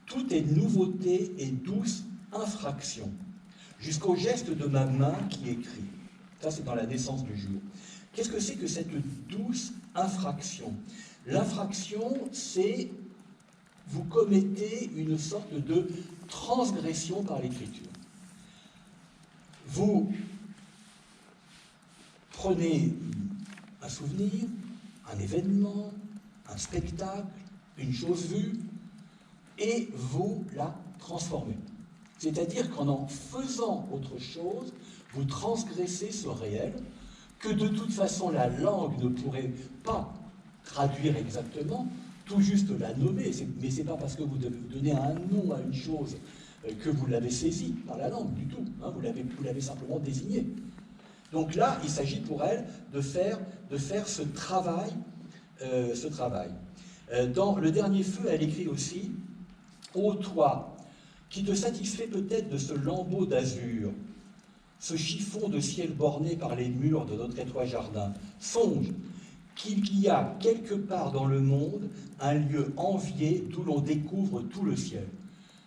tout est nouveauté et douce infraction, jusqu'au geste de ma main qui écrit. Ça, c'est dans La naissance du jour. Qu'est-ce que c'est que cette douce infraction? L'infraction, c'est vous commettez une sorte de transgression par l'écriture. Vous prenez un souvenir, un événement, un spectacle, une chose vue, et vous la transformez. C'est-à-dire qu'en faisant autre chose, vous transgressez ce réel, que de toute façon la langue ne pourrait pas traduire exactement, tout juste la nommer, mais ce n'est pas parce que vous donnez un nom à une chose que vous l'avez saisie par la langue du tout, vous l'avez simplement désigné. Donc là, il s'agit pour elle de faire ce travail. Dans Le Dernier Feu, elle écrit aussi « Ô toi, qui te satisfais peut-être de ce lambeau d'azur, ce chiffon de ciel borné par les murs de notre étroit jardin, songe qu'il y a quelque part dans le monde un lieu envié d'où l'on découvre tout le ciel. »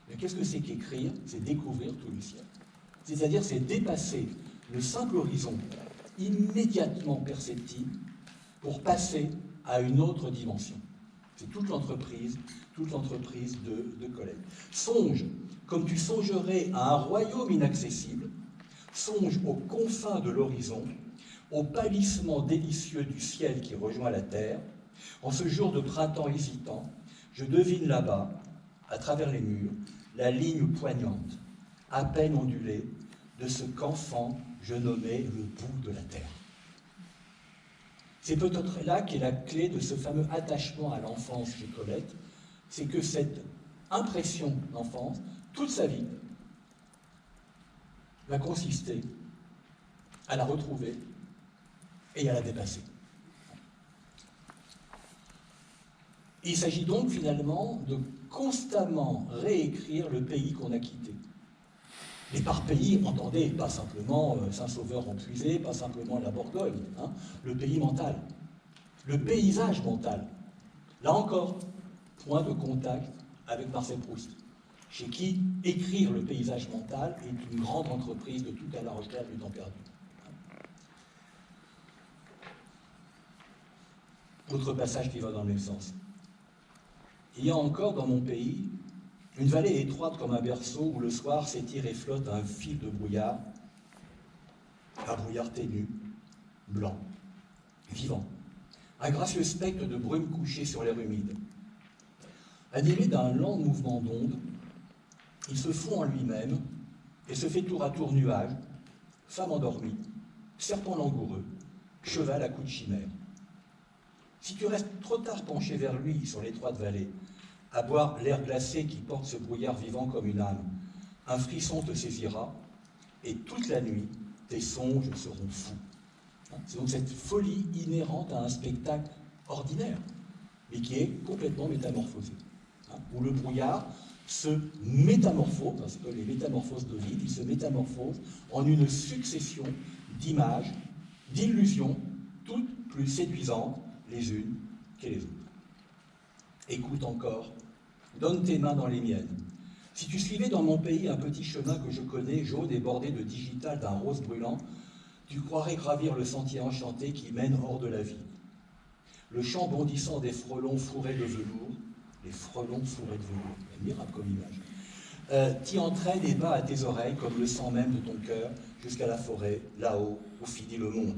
Mais qu'est-ce que c'est qu'écrire? C'est découvrir tout le ciel. C'est-à-dire, c'est dépasser le simple horizon immédiatement perceptible pour passer à une autre dimension. C'est toute l'entreprise de Colette. Songe, comme tu songerais à un royaume inaccessible, songe aux confins de l'horizon, au pâlissement délicieux du ciel qui rejoint la terre. En ce jour de printemps hésitant, je devine là-bas, à travers les murs, la ligne poignante, à peine ondulée, de ce qu'enfant je nommais le bout de la terre. C'est peut-être là qu'est la clé de ce fameux attachement à l'enfance chez Colette, c'est que cette impression d'enfance, toute sa vie, va consister à la retrouver et à la dépasser. Il s'agit donc finalement de constamment réécrire le pays qu'on a quitté. Et par pays, entendez, pas simplement Saint-Sauveur en Puisée, pas simplement la Bourgogne, hein, le pays mental, le paysage mental. Là encore, point de contact avec Marcel Proust, chez qui écrire le paysage mental est une grande entreprise de tout à la recherche du temps perdu. Autre passage qui va dans le même sens. Il y a encore dans mon pays une vallée étroite comme un berceau où le soir s'étire et flotte un fil de brouillard, un brouillard ténu, blanc, vivant, un gracieux spectre de brume couché sur l'air humide. Animé d'un lent mouvement d'ondes, il se fond en lui-même et se fait tour à tour nuage, femme endormie, serpent langoureux, cheval à coups de chimère. Si tu restes trop tard penché vers lui sur l'étroite vallée, à boire l'air glacé qui porte ce brouillard vivant comme une âme, un frisson te saisira, et toute la nuit, tes songes seront fous. C'est donc cette folie inhérente à un spectacle ordinaire, mais qui est complètement métamorphosé, où le brouillard se métamorphose, c'est comme les métamorphoses d'Ovide, il se métamorphose en une succession d'images, d'illusions, toutes plus séduisantes les unes que les autres. Écoute encore, donne tes mains dans les miennes. Si tu suivais dans mon pays un petit chemin que je connais, jaune et bordé de digital d'un rose brûlant, tu croirais gravir le sentier enchanté qui mène hors de la vie. Le chant bondissant des frelons fourrés de velours, les frelons fourrés de velours, admirable comme image, t'y entraîne et bat à tes oreilles comme le sang même de ton cœur jusqu'à la forêt, là-haut, où finit le monde.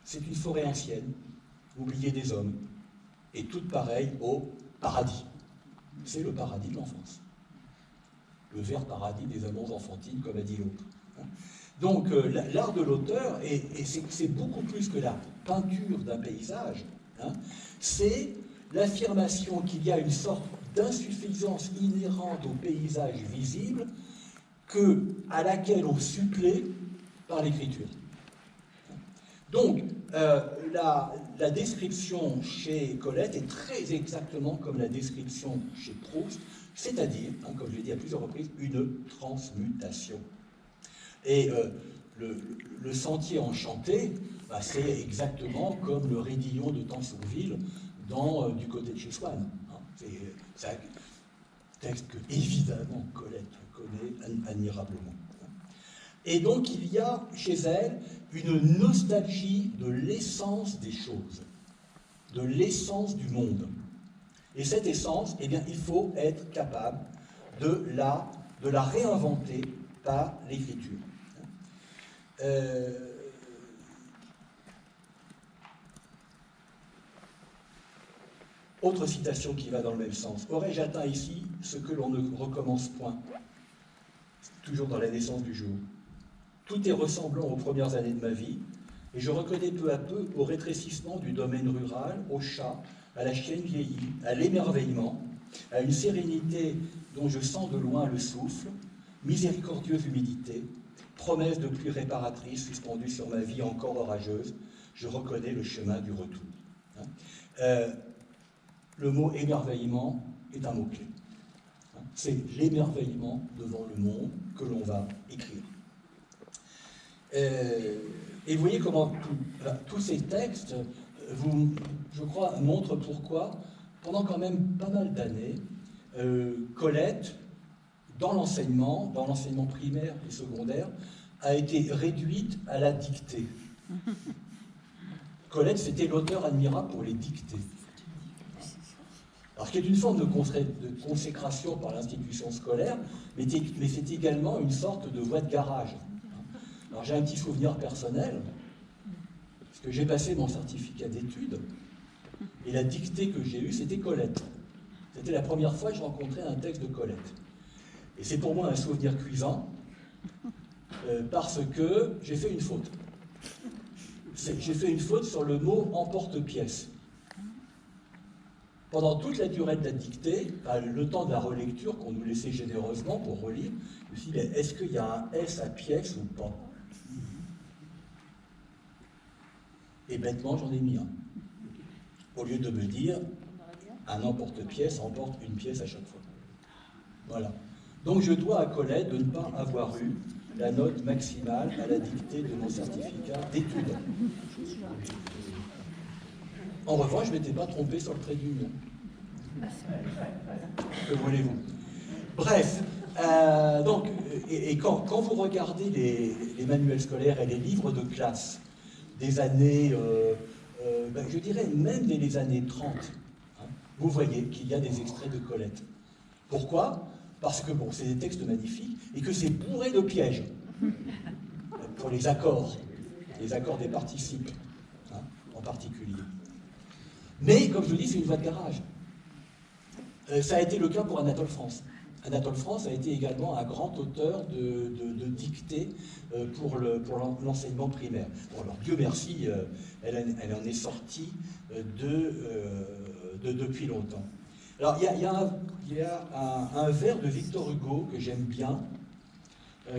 C'est une forêt ancienne, oubliée des hommes, et toute pareille au paradis. C'est le paradis de l'enfance. Le vert paradis des amours enfantines, comme a dit l'autre. Donc l'art de l'auteur, et c'est beaucoup plus que la peinture d'un paysage, c'est l'affirmation qu'il y a une sorte d'insuffisance inhérente au paysage visible à laquelle on supplée par l'écriture. Donc, la description chez Colette est très exactement comme la description chez Proust, c'est-à-dire, comme je l'ai dit à plusieurs reprises, une transmutation. Et le sentier enchanté, c'est exactement comme le Raidillon de Tansourville du côté de chez Swann. C'est un texte que, évidemment, Colette connaît admirablement. Et donc, il y a chez elle une nostalgie de l'essence des choses, de l'essence du monde. Et cette essence, eh bien, il faut être capable de la réinventer par l'écriture. Autre citation qui va dans le même sens. Aurais-je atteint ici ce que l'on ne recommence point? Toujours dans la naissance du jour. Tout est ressemblant aux premières années de ma vie, et je reconnais peu à peu au rétrécissement du domaine rural, au chat, à la chienne vieillie, à l'émerveillement, à une sérénité dont je sens de loin le souffle, miséricordieuse humidité, promesse de pluie réparatrice suspendue sur ma vie encore orageuse, je reconnais le chemin du retour. Le mot émerveillement est un mot-clé. C'est l'émerveillement devant le monde que l'on va écrire. Et vous voyez comment tous ces textes, je crois, montrent pourquoi, pendant quand même pas mal d'années, Colette, dans l'enseignement primaire et secondaire, a été réduite à la dictée. Colette, c'était l'auteur admirable pour les dictées. Alors, qui est une forme de consécration par l'institution scolaire, mais c'est également une sorte de voie de garage. Alors, j'ai un petit souvenir personnel, parce que j'ai passé mon certificat d'études, et la dictée que j'ai eue, c'était Colette. C'était la première fois que je rencontrais un texte de Colette. Et c'est pour moi un souvenir cuisant, parce que j'ai fait une faute. J'ai fait une faute sur le mot « emporte-pièce ». Pendant toute la durée de la dictée, le temps de la relecture qu'on nous laissait généreusement pour relire, je me suis dit, est-ce qu'il y a un S à pièce ou pas? Et bêtement, j'en ai mis un. Au lieu de me dire, un emporte-pièce emporte une pièce à chaque fois. Voilà. Donc je dois à Colette de ne pas avoir eu la note maximale à la dictée de mon certificat d'études. En revanche, je ne m'étais pas trompé sur le trait d'union. Que voulez-vous? Bref, donc, quand vous regardez les manuels scolaires et les livres de classe des années, je dirais même dès les années 30, hein, vous voyez qu'il y a des extraits de Colette. Pourquoi? Parce que, bon, c'est des textes magnifiques, et que c'est bourré de pièges, pour les accords des participes, hein, en particulier. Mais, comme je vous dis, c'est une voie de garage. Ça a été le cas pour Anatole France. Anatole France a été également un grand auteur de dictées pour l'enseignement primaire. Bon, alors, Dieu merci, elle en est sortie depuis longtemps. Alors, il y a un vers de Victor Hugo que j'aime bien, dans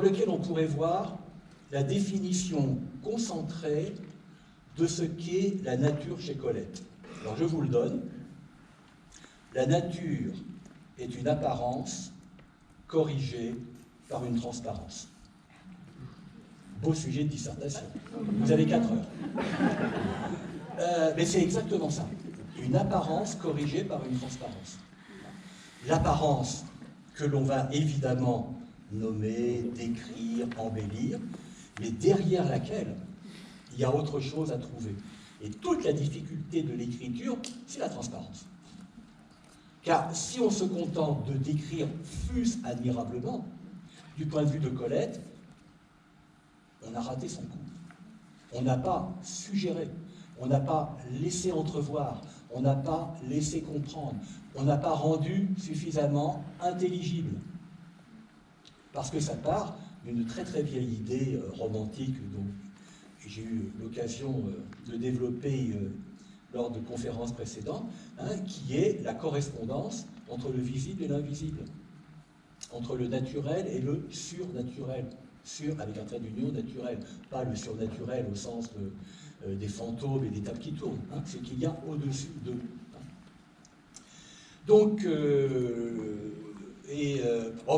lequel on pourrait voir la définition concentrée de ce qu'est la nature chez Colette. Alors, je vous le donne. La nature est une apparence corrigée par une transparence. Beau sujet de dissertation. Vous avez 4 heures. Mais c'est exactement ça. Une apparence corrigée par une transparence. L'apparence que l'on va évidemment nommer, décrire, embellir, mais derrière laquelle il y a autre chose à trouver. Et toute la difficulté de l'écriture, c'est la transparence. Car si on se contente de décrire, fût-ce admirablement, du point de vue de Colette, on a raté son coup. On n'a pas suggéré, on n'a pas laissé entrevoir, on n'a pas laissé comprendre, on n'a pas rendu suffisamment intelligible. Parce que ça part d'une très très vieille idée romantique dont j'ai eu l'occasion de développer lors de conférences précédentes, hein, qui est la correspondance entre le visible et l'invisible, entre le naturel et le surnaturel. Sur avec un trait d'union naturel, pas le surnaturel au sens des fantômes et des tables qui tournent, hein, c'est qu'il y a au-dessus d'eux. Hein. Donc,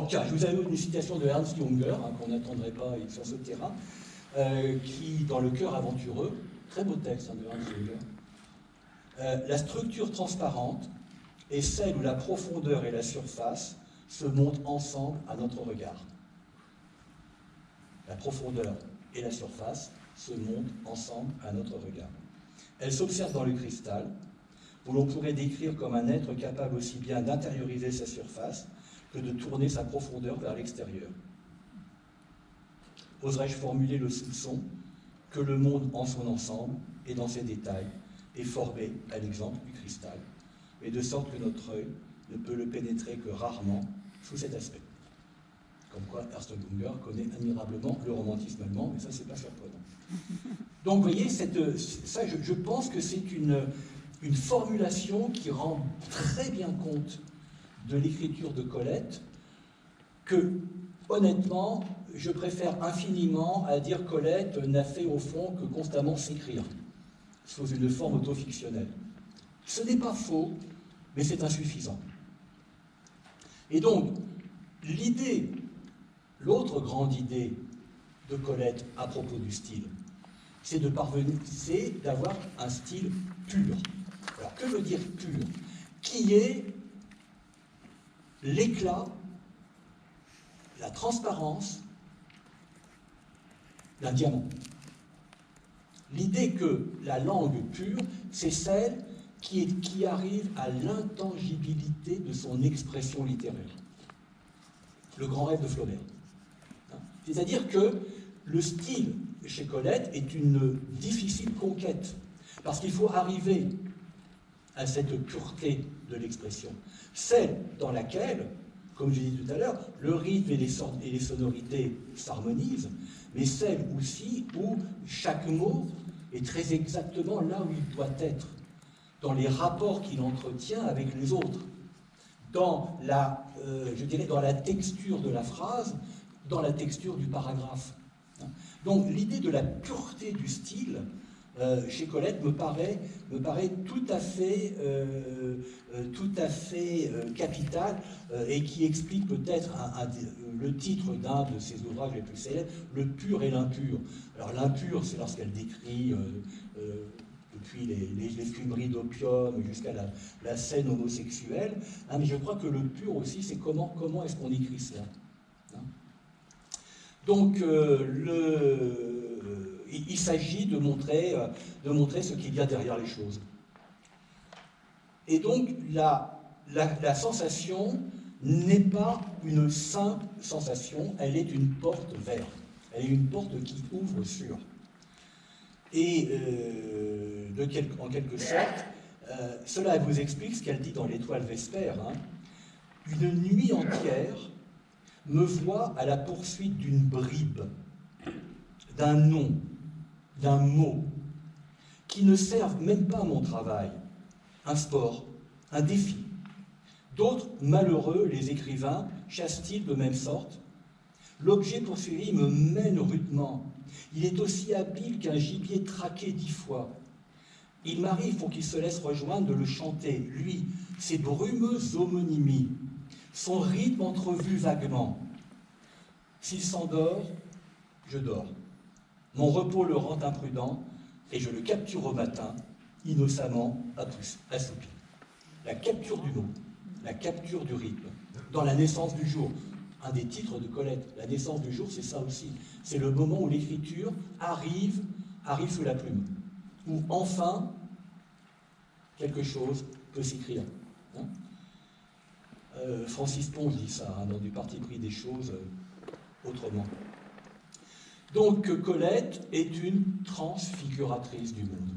tiens, je vous avais une citation de Ernst Junger, hein, qu'on n'attendrait pas sur ce terrain, qui, dans Le cœur aventureux, très beau texte hein, de Ernst Junger, la structure transparente est celle où la profondeur et la surface se montent ensemble à notre regard. La profondeur et la surface se montent ensemble à notre regard. Elle s'observe dans le cristal, où l'on pourrait décrire comme un être capable aussi bien d'intérioriser sa surface que de tourner sa profondeur vers l'extérieur. Oserais-je formuler le soupçon que le monde en son ensemble et dans ses détails est formé à l'exemple du cristal, et de sorte que notre œil ne peut le pénétrer que rarement sous cet aspect. Comme quoi Ernst Junger connaît admirablement le romantisme allemand, mais ça c'est pas surprenant. Donc vous voyez, je pense que c'est une formulation qui rend très bien compte de l'écriture de Colette, que honnêtement, je préfère infiniment à dire Colette n'a fait au fond que constamment s'écrire, sous une forme autofictionnelle. Ce n'est pas faux, mais c'est insuffisant. Et donc, l'autre grande idée de Colette à propos du style, c'est d'avoir un style pur. Alors, que veut dire pur? Qui est l'éclat, la transparence d'un diamant. L'idée que la langue pure, c'est celle qui arrive à l'intangibilité de son expression littéraire. Le grand rêve de Flaubert. C'est-à-dire que le style chez Colette est une difficile conquête, parce qu'il faut arriver à cette pureté de l'expression, celle dans laquelle, comme je l'ai dit tout à l'heure, le rythme et les sonorités s'harmonisent, mais celle aussi où chaque mot est très exactement là où il doit être, dans les rapports qu'il entretient avec les autres, dans dans la texture de la phrase, dans la texture du paragraphe. Donc l'idée de la pureté du style, chez Colette me paraît tout à fait capital et qui explique peut-être le titre d'un de ses ouvrages les plus célèbres, Le pur et l'impur. Alors l'impur, c'est lorsqu'elle décrit depuis les fumeries d'opium jusqu'à la scène homosexuelle, hein, mais je crois que le pur aussi, c'est comment est-ce qu'on écrit cela, hein. Donc il s'agit de montrer ce qu'il y a derrière les choses. Et donc la sensation n'est pas une simple sensation, elle est une porte vers, elle est une porte qui ouvre sur. Et en quelque sorte, cela vous explique ce qu'elle dit dans l'Étoile Vespère, hein. Une nuit entière me voit à la poursuite d'une bribe, d'un nom, d'un mot, qui ne servent même pas à mon travail, un sport, un défi. D'autres, malheureux, les écrivains, chassent-ils de même sorte? L'objet poursuivi me mène rudement. Il est aussi habile qu'un gibier traqué 10 fois. Il m'arrive, pour qu'il se laisse rejoindre, de le chanter, lui, ses brumeuses homonymies, son rythme entrevu vaguement. S'il s'endort, je dors. Mon repos le rend imprudent, et je le capture au matin, innocemment assoupi. La capture du mot, la capture du rythme, dans la naissance du jour. Un des titres de Colette, la naissance du jour, c'est ça aussi. C'est le moment où l'écriture arrive sous la plume, où enfin quelque chose peut s'écrire. Hein, Francis Ponge dit ça, hein, dans du parti pris des choses autrement. Donc Colette est une transfiguratrice du monde.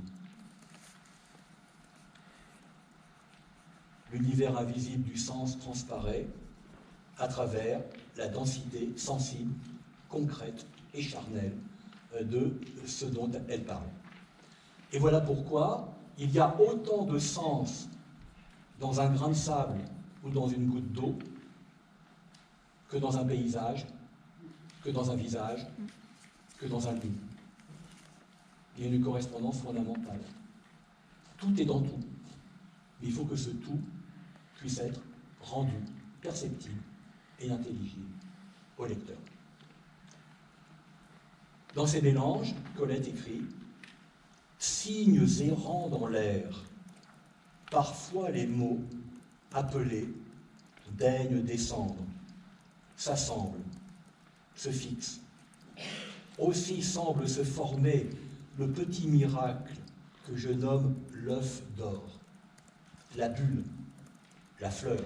L'univers invisible du sens transparaît à travers la densité sensible, concrète et charnelle de ce dont elle parle. Et voilà pourquoi il y a autant de sens dans un grain de sable ou dans une goutte d'eau que dans un paysage, que dans un visage, que dans un lieu. Il y a une correspondance fondamentale. Tout est dans tout. Mais il faut que ce tout puisse être rendu perceptible et intelligible au lecteur. Dans ces mélanges, Colette écrit « Signes errants dans l'air, parfois les mots appelés daignent descendre, s'assemblent, se fixent. Aussi semble se former le petit miracle que je nomme l'œuf d'or, la bulle, la fleur,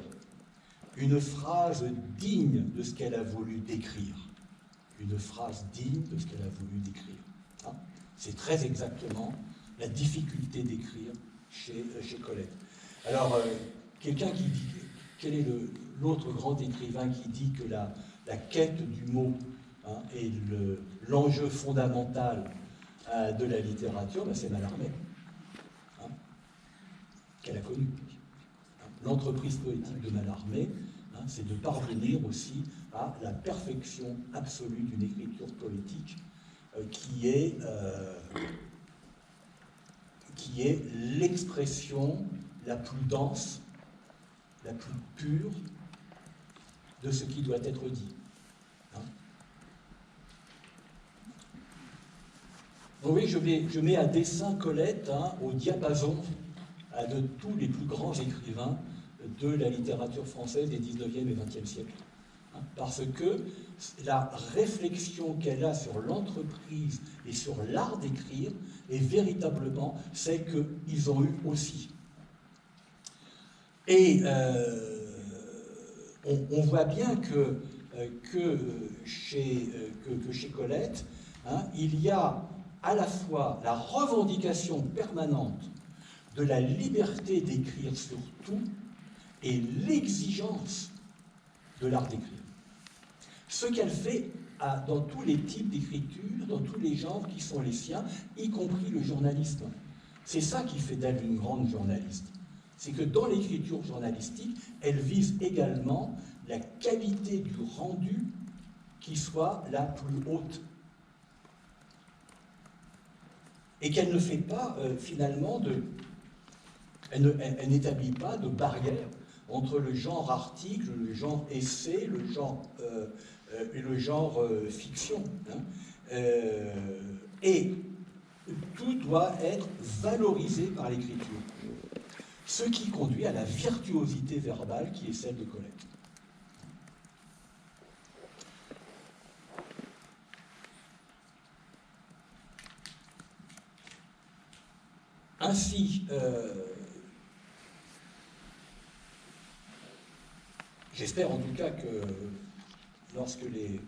une phrase digne de ce qu'elle a voulu décrire. Une phrase digne de ce qu'elle a voulu décrire. Hein, c'est très exactement la difficulté d'écrire chez Colette. Alors, quelqu'un qui dit, quel est l'autre grand écrivain qui dit que la quête du mot, hein, est l'enjeu fondamental de la littérature, ben c'est Mallarmé, hein, qu'elle a connu. L'entreprise poétique de Mallarmé, hein, c'est de parvenir aussi à la perfection absolue d'une écriture poétique qui est l'expression la plus dense, la plus pure de ce qui doit être dit. Hein. Donc oui, je mets à dessein Colette, hein, au diapason de tous les plus grands écrivains de la littérature française des 19e et 20e siècles. Hein, parce que la réflexion qu'elle a sur l'entreprise et sur l'art d'écrire est véritablement celle qu'ils ont eue aussi. Et on voit bien que chez Colette, hein, il y a à la fois la revendication permanente de la liberté d'écrire sur tout et l'exigence de l'art d'écrire. Ce qu'elle fait dans tous les types d'écriture, dans tous les genres qui sont les siens, y compris le journalisme. C'est ça qui fait d'elle une grande journaliste. C'est que dans l'écriture journalistique, elle vise également la qualité du rendu qui soit la plus haute. et qu'elle ne fait pas finalement elle n'établit pas de barrière entre le genre article, le genre essai, et le genre fiction. Hein. Et tout doit être valorisé par l'écriture. Ce qui conduit à la virtuosité verbale qui est celle de Colette. Ainsi, j'espère en tout cas que lorsque les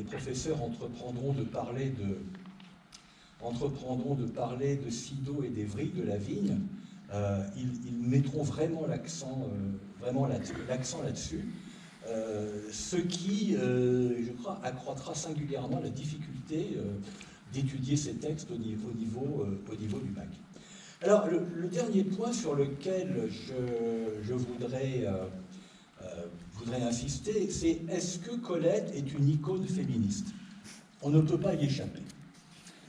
professeurs entreprendront de parler de Sido et d'Evry, de la vigne, ils mettront vraiment l'accent là-dessus, ce qui, je crois, accroîtra singulièrement la difficulté d'étudier ces textes au niveau du bac. Alors, le dernier point sur lequel je voudrais insister, c'est est-ce que Colette est une icône féministe? On ne peut pas y échapper.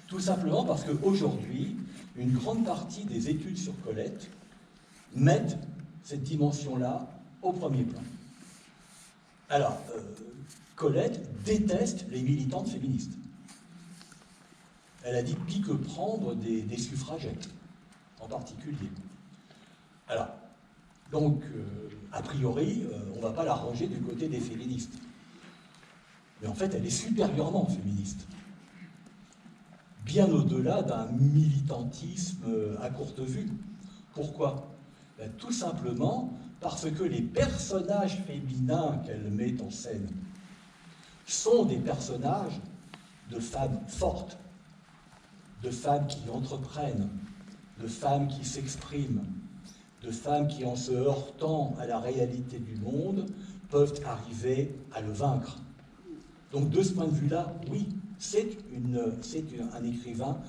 Tout simplement parce qu'aujourd'hui, une grande partie des études sur Colette mettent cette dimension-là au premier plan. Alors, Colette déteste les militantes féministes. Elle a dit qui que prendre des suffragettes, en particulier. Alors, donc, a priori, on ne va pas la ranger du côté des féministes. Mais en fait, elle est supérieurement féministe. Bien au-delà d'un militantisme à courte vue. Pourquoi? Ben, tout simplement parce que les personnages féminins qu'elle met en scène sont des personnages de femmes fortes, de femmes qui entreprennent, de femmes qui s'expriment, de femmes qui, en se heurtant à la réalité du monde, peuvent arriver à le vaincre. Donc, de ce point de vue-là, oui, c'est un écrivain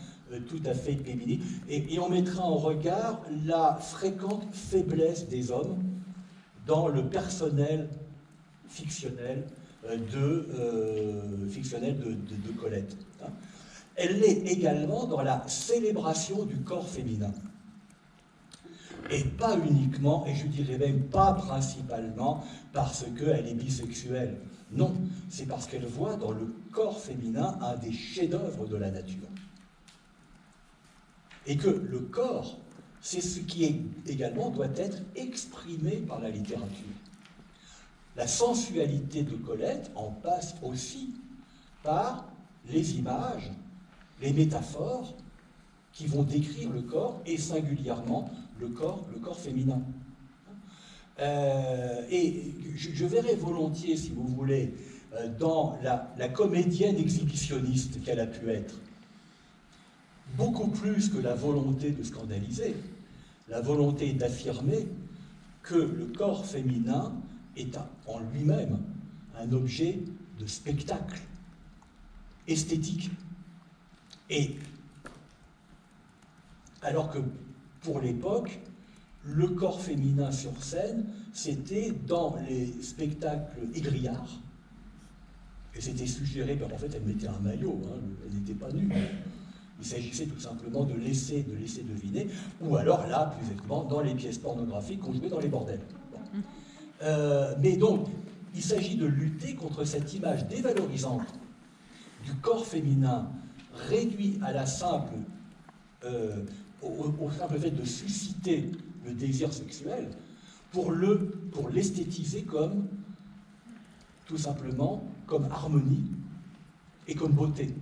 tout à fait féminin. Et on mettra en regard la fréquente faiblesse des hommes dans le personnel fictionnel de Colette. Elle l'est également dans la célébration du corps féminin. Et pas uniquement, et je dirais même pas principalement, parce qu'elle est bisexuelle. Non, c'est parce qu'elle voit dans le corps féminin un des chefs-d'œuvre de la nature. Et que le corps, c'est ce qui également doit être exprimé par la littérature. La sensualité de Colette en passe aussi par les images, les métaphores qui vont décrire le corps, et singulièrement le corps féminin. Et je verrais volontiers, si vous voulez, dans la comédienne exhibitionniste qu'elle a pu être, beaucoup plus que la volonté de scandaliser, la volonté d'affirmer que le corps féminin est en lui-même un objet de spectacle esthétique. Et alors que pour l'époque, le corps féminin sur scène, c'était dans les spectacles égrillards. Et c'était suggéré, ben en fait, elle mettait un maillot, hein, elle n'était pas nue. Il s'agissait tout simplement de laisser deviner, ou alors là, plus exactement, dans les pièces pornographiques qu'on jouait dans les bordels. Mais donc, il s'agit de lutter contre cette image dévalorisante du corps féminin réduit à la simple, au simple fait de susciter le désir sexuel, pour l'esthétiser comme, tout simplement, comme harmonie et comme beauté.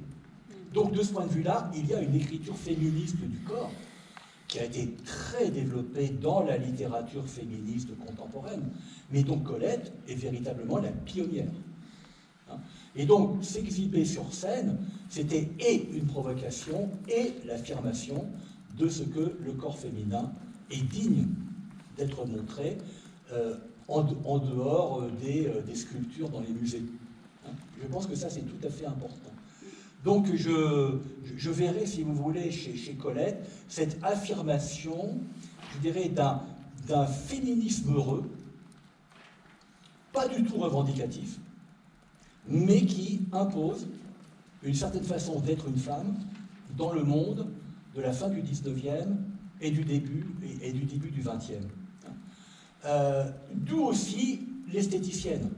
Donc, de ce point de vue-là, il y a une écriture féministe du corps qui a été très développée dans la littérature féministe contemporaine. Mais donc, Colette est véritablement la pionnière. Et donc, s'exhiber sur scène, c'était et une provocation et l'affirmation de ce que le corps féminin est digne d'être montré en dehors des sculptures dans les musées. Je pense que ça, c'est tout à fait important. Donc, je verrai, si vous voulez, chez Colette, cette affirmation, je dirais, d'un féminisme heureux, pas du tout revendicatif, mais qui impose une certaine façon d'être une femme dans le monde de la fin du 19e et du début du 20e. D'où aussi l'esthéticienne.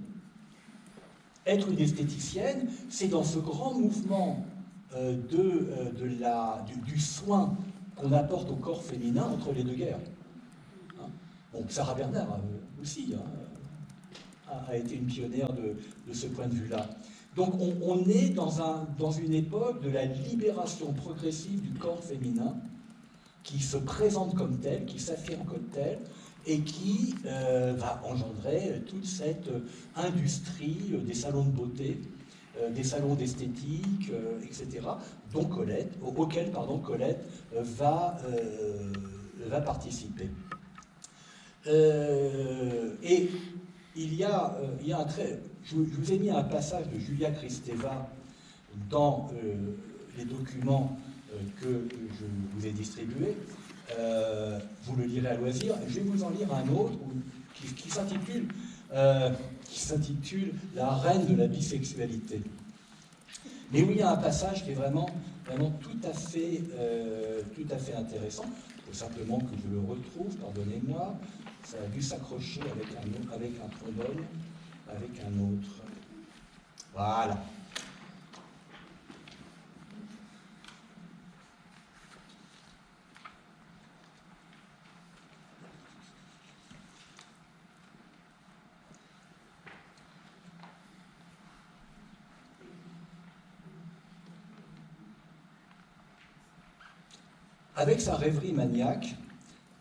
Être une esthéticienne, c'est dans ce grand mouvement du soin qu'on apporte au corps féminin entre les deux guerres. Bon, Sarah Bernard aussi a été une pionnière de ce point de vue-là. Donc on est dans une époque de la libération progressive du corps féminin qui se présente comme tel, qui s'affirme comme tel, et qui va engendrer toute cette industrie des salons de beauté, des salons d'esthétique, etc., auquel Colette va participer. Et il y a un trait. Je vous ai mis un passage de Julia Kristeva dans les documents que je vous ai distribués. Vous le lirez à loisir. Je vais vous en lire un autre qui s'intitule La reine de la bisexualité. Mais où il y a un passage qui est vraiment tout à fait intéressant. Il faut simplement que je le retrouve, pardonnez-moi. Ça a dû s'accrocher avec un trombone, avec un autre. Voilà. Avec sa rêverie maniaque,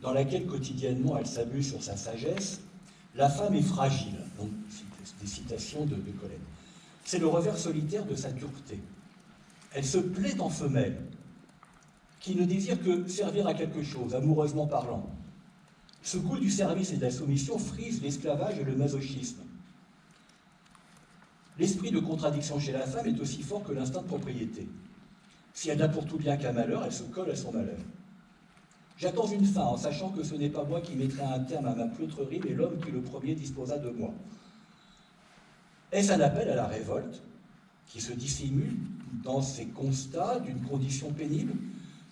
dans laquelle quotidiennement elle s'abuse sur sa sagesse, la femme est fragile. Donc, des citations de Colette. C'est le revers solitaire de sa dureté. Elle se plaît en femelle, qui ne désire que servir à quelque chose, amoureusement parlant. Ce goût du service et de la soumission frise l'esclavage et le masochisme. L'esprit de contradiction chez la femme est aussi fort que l'instinct de propriété. Si elle n'a pour tout bien qu'un malheur, elle se colle à son malheur. J'attends une fin en sachant que ce n'est pas moi qui mettrai un terme à ma pleuterie, mais l'homme qui le premier disposa de moi. Est-ce un appel à la révolte qui se dissimule dans ces constats d'une condition pénible,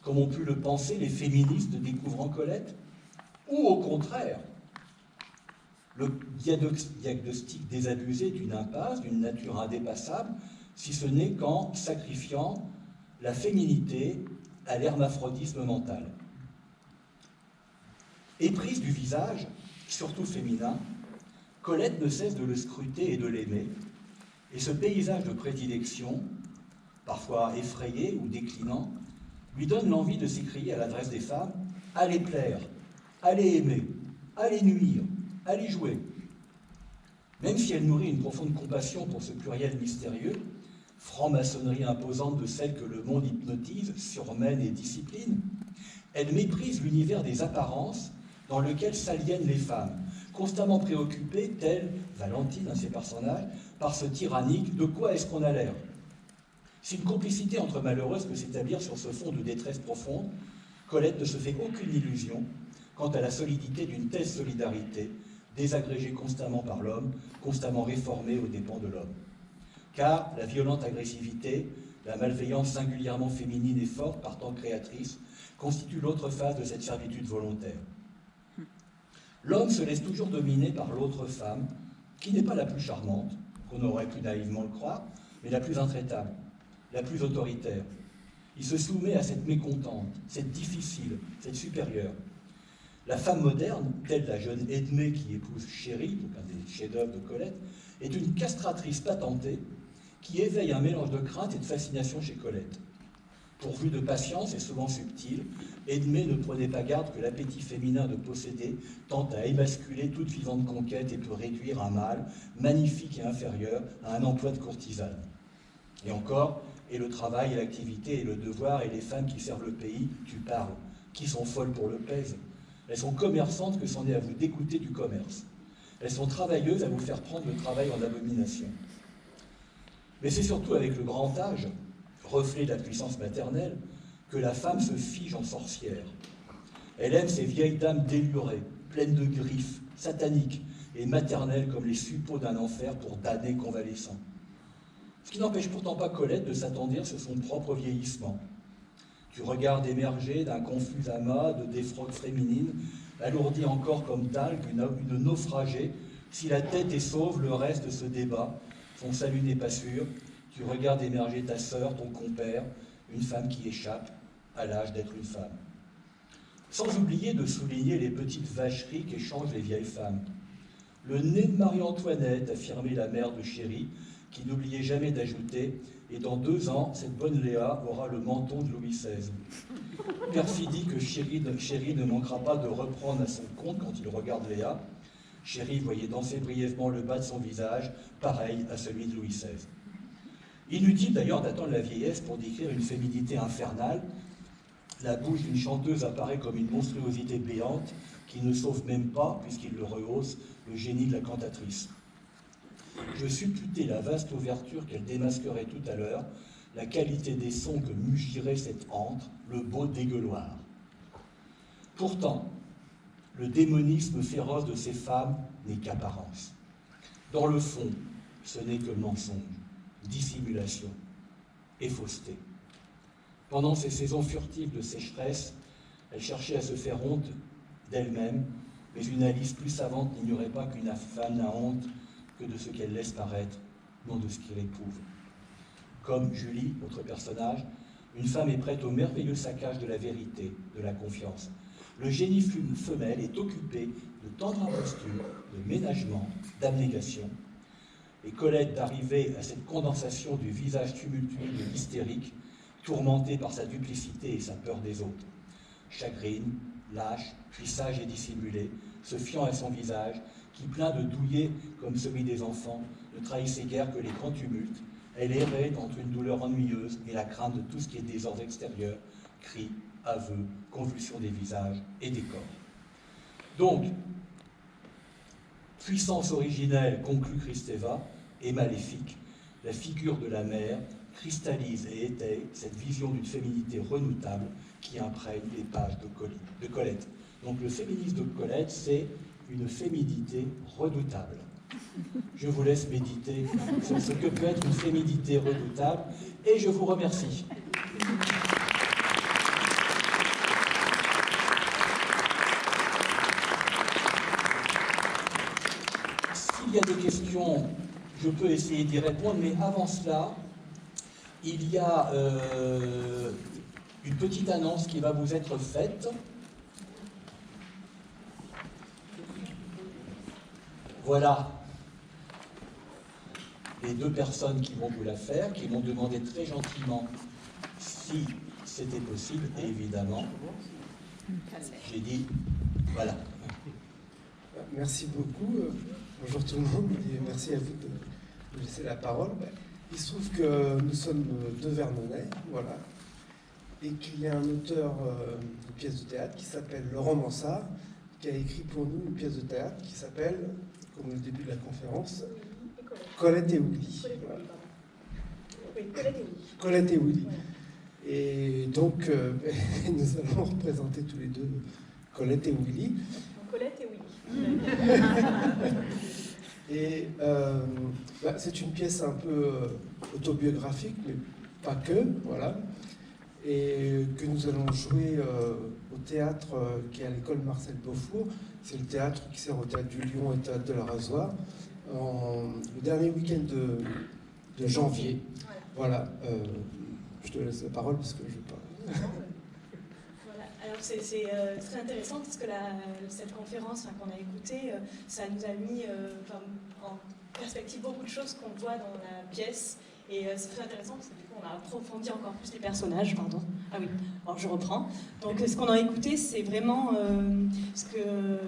comme ont pu le penser les féministes découvrant Colette? Ou au contraire, le diagnostic désabusé d'une impasse, d'une nature indépassable, si ce n'est qu'en sacrifiant la féminité à l'hermaphrodisme mental. Éprise du visage, surtout féminin, Colette ne cesse de le scruter et de l'aimer, et ce paysage de prédilection, parfois effrayé ou déclinant, lui donne l'envie de s'écrier à l'adresse des femmes « Allez plaire, allez aimer, allez nuire, allez jouer ». Même si elle nourrit une profonde compassion pour ce pluriel mystérieux, franc-maçonnerie imposante de celle que le monde hypnotise, surmène et discipline, elle méprise l'univers des apparences dans lequel s'aliènent les femmes, constamment préoccupées, telle Valentine, ses personnages, par ce tyrannique « de quoi est-ce qu'on a l'air ?» Si une complicité entre malheureuses peut s'établir sur ce fond de détresse profonde, Colette ne se fait aucune illusion quant à la solidité d'une telle solidarité, désagrégée constamment par l'homme, constamment réformée aux dépens de l'homme. Car la violente agressivité, la malveillance singulièrement féminine et forte, partant créatrice, constitue l'autre face de cette servitude volontaire. L'homme se laisse toujours dominer par l'autre femme, qui n'est pas la plus charmante, qu'on aurait pu naïvement le croire, mais la plus intraitable, la plus autoritaire. Il se soumet à cette mécontente, cette difficile, cette supérieure. La femme moderne, telle la jeune Edmée qui épouse Chéri, donc un des chefs-d'œuvre de Colette, est une castratrice patentée qui éveille un mélange de crainte et de fascination chez Colette. Pourvue de patience et souvent subtile, Edmée ne prenait pas garde que l'appétit féminin de posséder tente à émasculer toute vivante conquête et peut réduire un mâle, magnifique et inférieur, à un emploi de courtisane. Et encore, et le travail et l'activité et le devoir et les femmes qui servent le pays, tu parles, qui sont folles pour le pèse. Elles sont commerçantes que c'en est à vous dégoûter du commerce. Elles sont travailleuses à vous faire prendre le travail en abomination. Mais c'est surtout avec le grand âge, reflet de la puissance maternelle, que la femme se fige en sorcière. Elle aime ces vieilles dames délurées, pleines de griffes, sataniques et maternelles comme les suppôts d'un enfer pour damnés convalescents. Ce qui n'empêche pourtant pas Colette de s'attendrir sur son propre vieillissement. Tu regardes émerger d'un confus amas de défroques féminines, alourdie encore comme d'algues une naufragée. Si la tête est sauve, le reste se débat. Son salut n'est pas sûr. Tu regardes émerger ta sœur, ton compère, une femme qui échappe à l'âge d'être une femme. Sans oublier de souligner les petites vacheries qu'échangent les vieilles femmes. Le nez de Marie-Antoinette, affirmait la mère de Chéri, qui n'oubliait jamais d'ajouter « Et dans 2 ans, cette bonne Léa aura le menton de Louis XVI ». Perfidie que Chéri ne manquera pas de reprendre à son compte quand il regarde Léa. Chéri voyait danser brièvement le bas de son visage, pareil à celui de Louis XVI. Inutile d'ailleurs d'attendre la vieillesse pour décrire une féminité infernale. La bouche d'une chanteuse apparaît comme une monstruosité béante qui ne sauve même pas, puisqu'il le rehausse, le génie de la cantatrice. Je supputais la vaste ouverture qu'elle démasquerait tout à l'heure, la qualité des sons que mugirait cette antre, le beau dégueuloir. Pourtant, le démonisme féroce de ces femmes n'est qu'apparence. Dans le fond, ce n'est que mensonge, dissimulation et fausseté. Pendant ces saisons furtives de sécheresse, elle cherchait à se faire honte d'elle-même, mais une Alice plus savante n'ignorait pas qu'une femme n'a honte que de ce qu'elle laisse paraître, non de ce qu'elle éprouve. Comme Julie, notre personnage, une femme est prête au merveilleux saccage de la vérité, de la confiance. Le génie femelle est occupé de tendre imposture, de ménagement, d'abnégation. Et Colette, d'arriver à cette condensation du visage tumultueux de l'hystérique, tourmentée par sa duplicité et sa peur des autres. Chagrine, lâche, puis sage et dissimulée, se fiant à son visage, qui, plein de douillets comme celui des enfants, ne trahissait guère que les grands tumultes. Elle errait entre une douleur ennuyeuse et la crainte de tout ce qui est désordre extérieur, cris, aveux, convulsions des visages et des corps. Donc, puissance originelle, conclut Kristeva, et maléfique, la figure de la mère cristallise et étaye cette vision d'une féminité redoutable qui imprègne les pages de Colette. Donc le féminisme de Colette, c'est une féminité redoutable. Je vous laisse méditer sur ce que peut être une féminité redoutable et je vous remercie. S'il y a des questions, je peux essayer d'y répondre, mais avant cela, il y a une petite annonce qui va vous être faite. Voilà les 2 personnes qui vont vous la faire, qui m'ont demandé très gentiment si c'était possible, et évidemment, j'ai dit voilà. Merci beaucoup. Bonjour tout le monde et merci à vous de me laisser la parole. Il se trouve que nous sommes de Vernonay, voilà, et qu'il y a un auteur de pièce de théâtre qui s'appelle Laurent Mansart, qui a écrit pour nous une pièce de théâtre qui s'appelle, comme au début de la conférence, Colette et Willy. Voilà. Oui, Colette et Willy. Colette et Willy. Et donc, nous allons représenter tous les 2 Colette et Willy. Colette et Willy. Et c'est une pièce un peu autobiographique, mais pas que, voilà. Et que nous allons jouer au théâtre qui est à l'école Marcel Beaufour. C'est le théâtre qui sert au théâtre du Lion et au théâtre de la Rasoir, le dernier week-end de janvier. Voilà. Je te laisse la parole parce que je ne vais pas. Voilà. Alors c'est très intéressant parce que cette conférence qu'on a écoutée, ça nous a mis en perspective beaucoup de choses qu'on voit dans la pièce. Et c'est très intéressant parce que du coup on a approfondi encore plus les personnages, pardon. Ah oui, alors je reprends. Donc ce qu'on a écouté, c'est vraiment ce que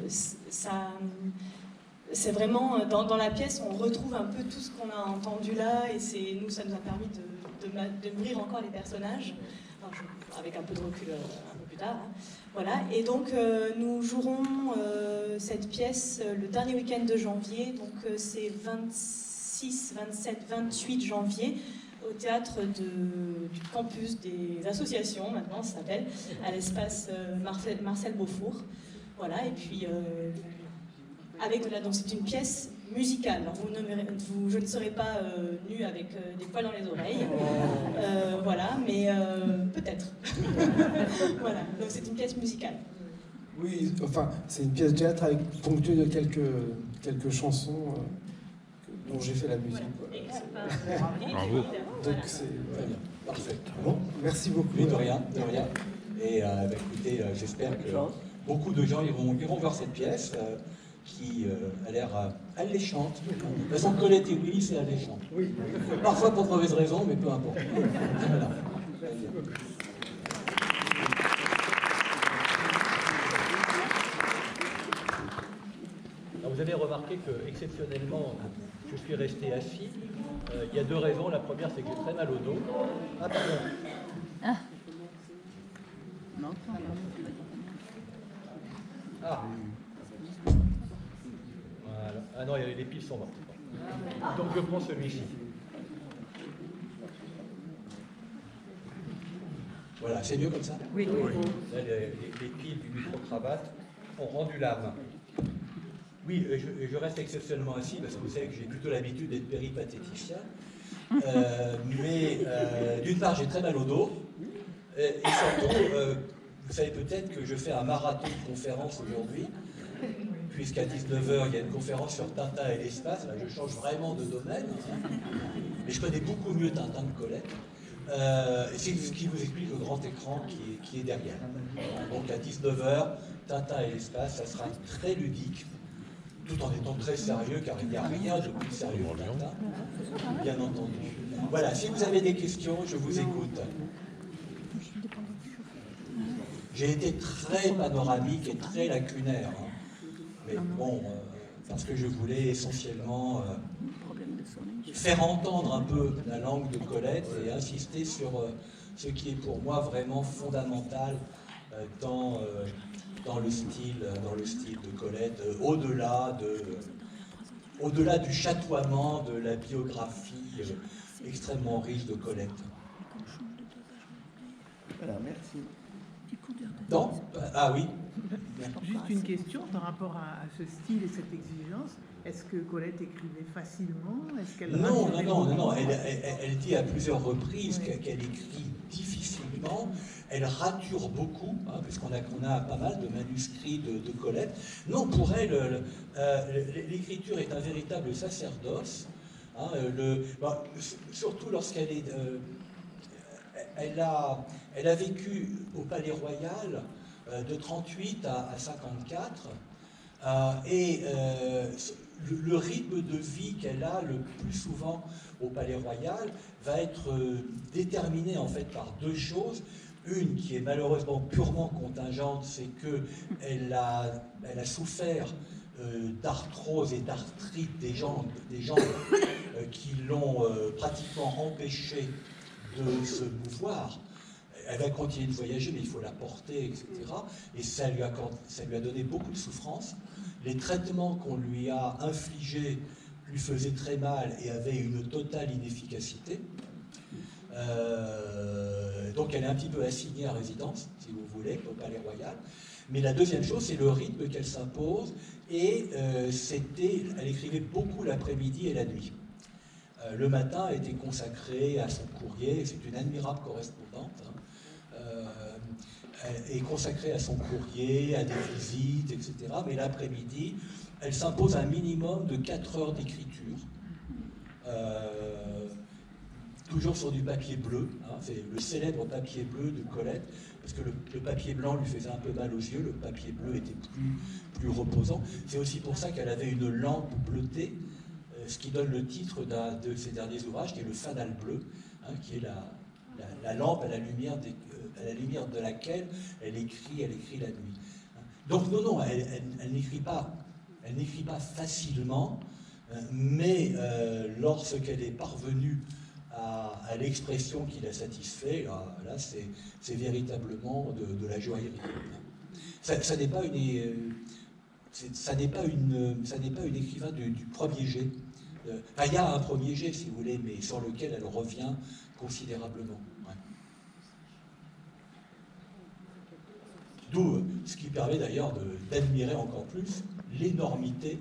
ça... C'est vraiment, dans la pièce, on retrouve un peu tout ce qu'on a entendu là, et ça nous a permis de mûrir encore les personnages, avec un peu de recul un peu plus tard. Hein. Voilà, et donc nous jouerons cette pièce le dernier week-end de janvier, donc c'est 26, 27, 28 janvier, au théâtre du campus des associations, maintenant ça s'appelle, à l'espace Marcel Beaufour. Voilà, et puis... donc c'est une pièce musicale. Alors je ne serai pas nue avec des poils dans les oreilles, voilà, mais peut-être. Voilà, donc c'est une pièce musicale. Oui, enfin, c'est une pièce de théâtre avec ponctuée de quelques chansons dont j'ai fait la musique. Voilà. Bravo. Donc c'est Très bien, parfait. bon. Merci beaucoup. Oui, de rien, de rien. Et écoutez, j'espère que beaucoup de gens iront voir cette pièce qui a l'air alléchante. De toute façon, Colette et Willy, c'est alléchant. Oui. Parfois pour de mauvaises raisons, mais peu importe. Voilà. Alors, vous avez remarqué que, exceptionnellement, je suis resté assis. Il y a deux raisons. La première, c'est que j'ai très mal au dos. Ah, pardon. Ah. Voilà. Ah non, les piles sont mortes. Donc je prends celui-ci. Voilà, c'est mieux comme ça? Oui. Là, les piles du micro-cravate ont rendu l'âme. Oui, je reste exceptionnellement assis parce que vous savez que j'ai plutôt l'habitude d'être péripatéticien. Mais d'une part, j'ai très mal au dos. Et surtout, vous savez peut-être que je fais un marathon de conférences aujourd'hui, puisqu'à 19h, il y a une conférence sur Tintin et l'espace. Là, je change vraiment de domaine. Mais je connais beaucoup mieux Tintin que Colette. C'est ce qui vous explique le grand écran qui est derrière. Donc à 19h, Tintin et l'espace, ça sera très ludique, tout en étant très sérieux, car il n'y a rien de plus sérieux que Tintin, bien entendu. Voilà, si vous avez des questions, je vous écoute. J'ai été très panoramique et très lacunaire, hein. Mais bon, parce que je voulais essentiellement faire entendre un peu la langue de Colette et insister sur ce qui est pour moi vraiment fondamental dans le style de Colette, au-delà du chatoiement de la biographie extrêmement riche de Colette. Voilà, merci. Non? Ah oui. Juste une question par rapport à ce style et cette exigence. Est-ce que Colette écrivait facilement? Non. Elle dit à plusieurs reprises qu'elle écrit difficilement. Elle rature beaucoup, hein, puisqu'on a pas mal de manuscrits de Colette. Non, pour elle, l'écriture est un véritable sacerdoce. Hein, surtout lorsqu'elle est... Elle a vécu au Palais Royal de 38 à 54, et le rythme de vie qu'elle a le plus souvent au Palais Royal va être déterminé en fait par deux choses. Une qui est malheureusement purement contingente, c'est qu'elle a souffert d'arthrose et d'arthrite des jambes qui l'ont pratiquement empêchée de se mouvoir. Elle va continuer de voyager, mais il faut la porter, etc. Et ça lui a donné beaucoup de souffrance. Les traitements qu'on lui a infligés lui faisaient très mal et avaient une totale inefficacité. Donc elle est un petit peu assignée à résidence, si vous voulez, au Palais Royal. Mais la deuxième chose, c'est le rythme qu'elle s'impose. Et elle écrivait beaucoup l'après-midi et la nuit. Le matin était consacré à son courrier, c'est une admirable correspondante, hein, est consacrée à son courrier, à des visites, etc. Mais l'après-midi, elle s'impose un minimum de 4 heures d'écriture, toujours sur du papier bleu, hein, c'est le célèbre papier bleu de Colette, parce que le papier blanc lui faisait un peu mal aux yeux, le papier bleu était plus reposant. C'est aussi pour ça qu'elle avait une lampe bleutée, ce qui donne le titre de ses derniers ouvrages, qui est le Fanal bleu, hein, qui est la lampe à la lumière de laquelle elle écrit la nuit. Donc non, elle n'écrit pas facilement, mais lorsqu'elle est parvenue à l'expression qui la satisfait, là c'est véritablement de la joaillerie. Ça n'est pas une écrivain du premier jet. Il y a un premier jet, si vous voulez, mais sur lequel elle revient considérablement. Ouais. D'où ce qui permet d'ailleurs d'admirer encore plus l'énormité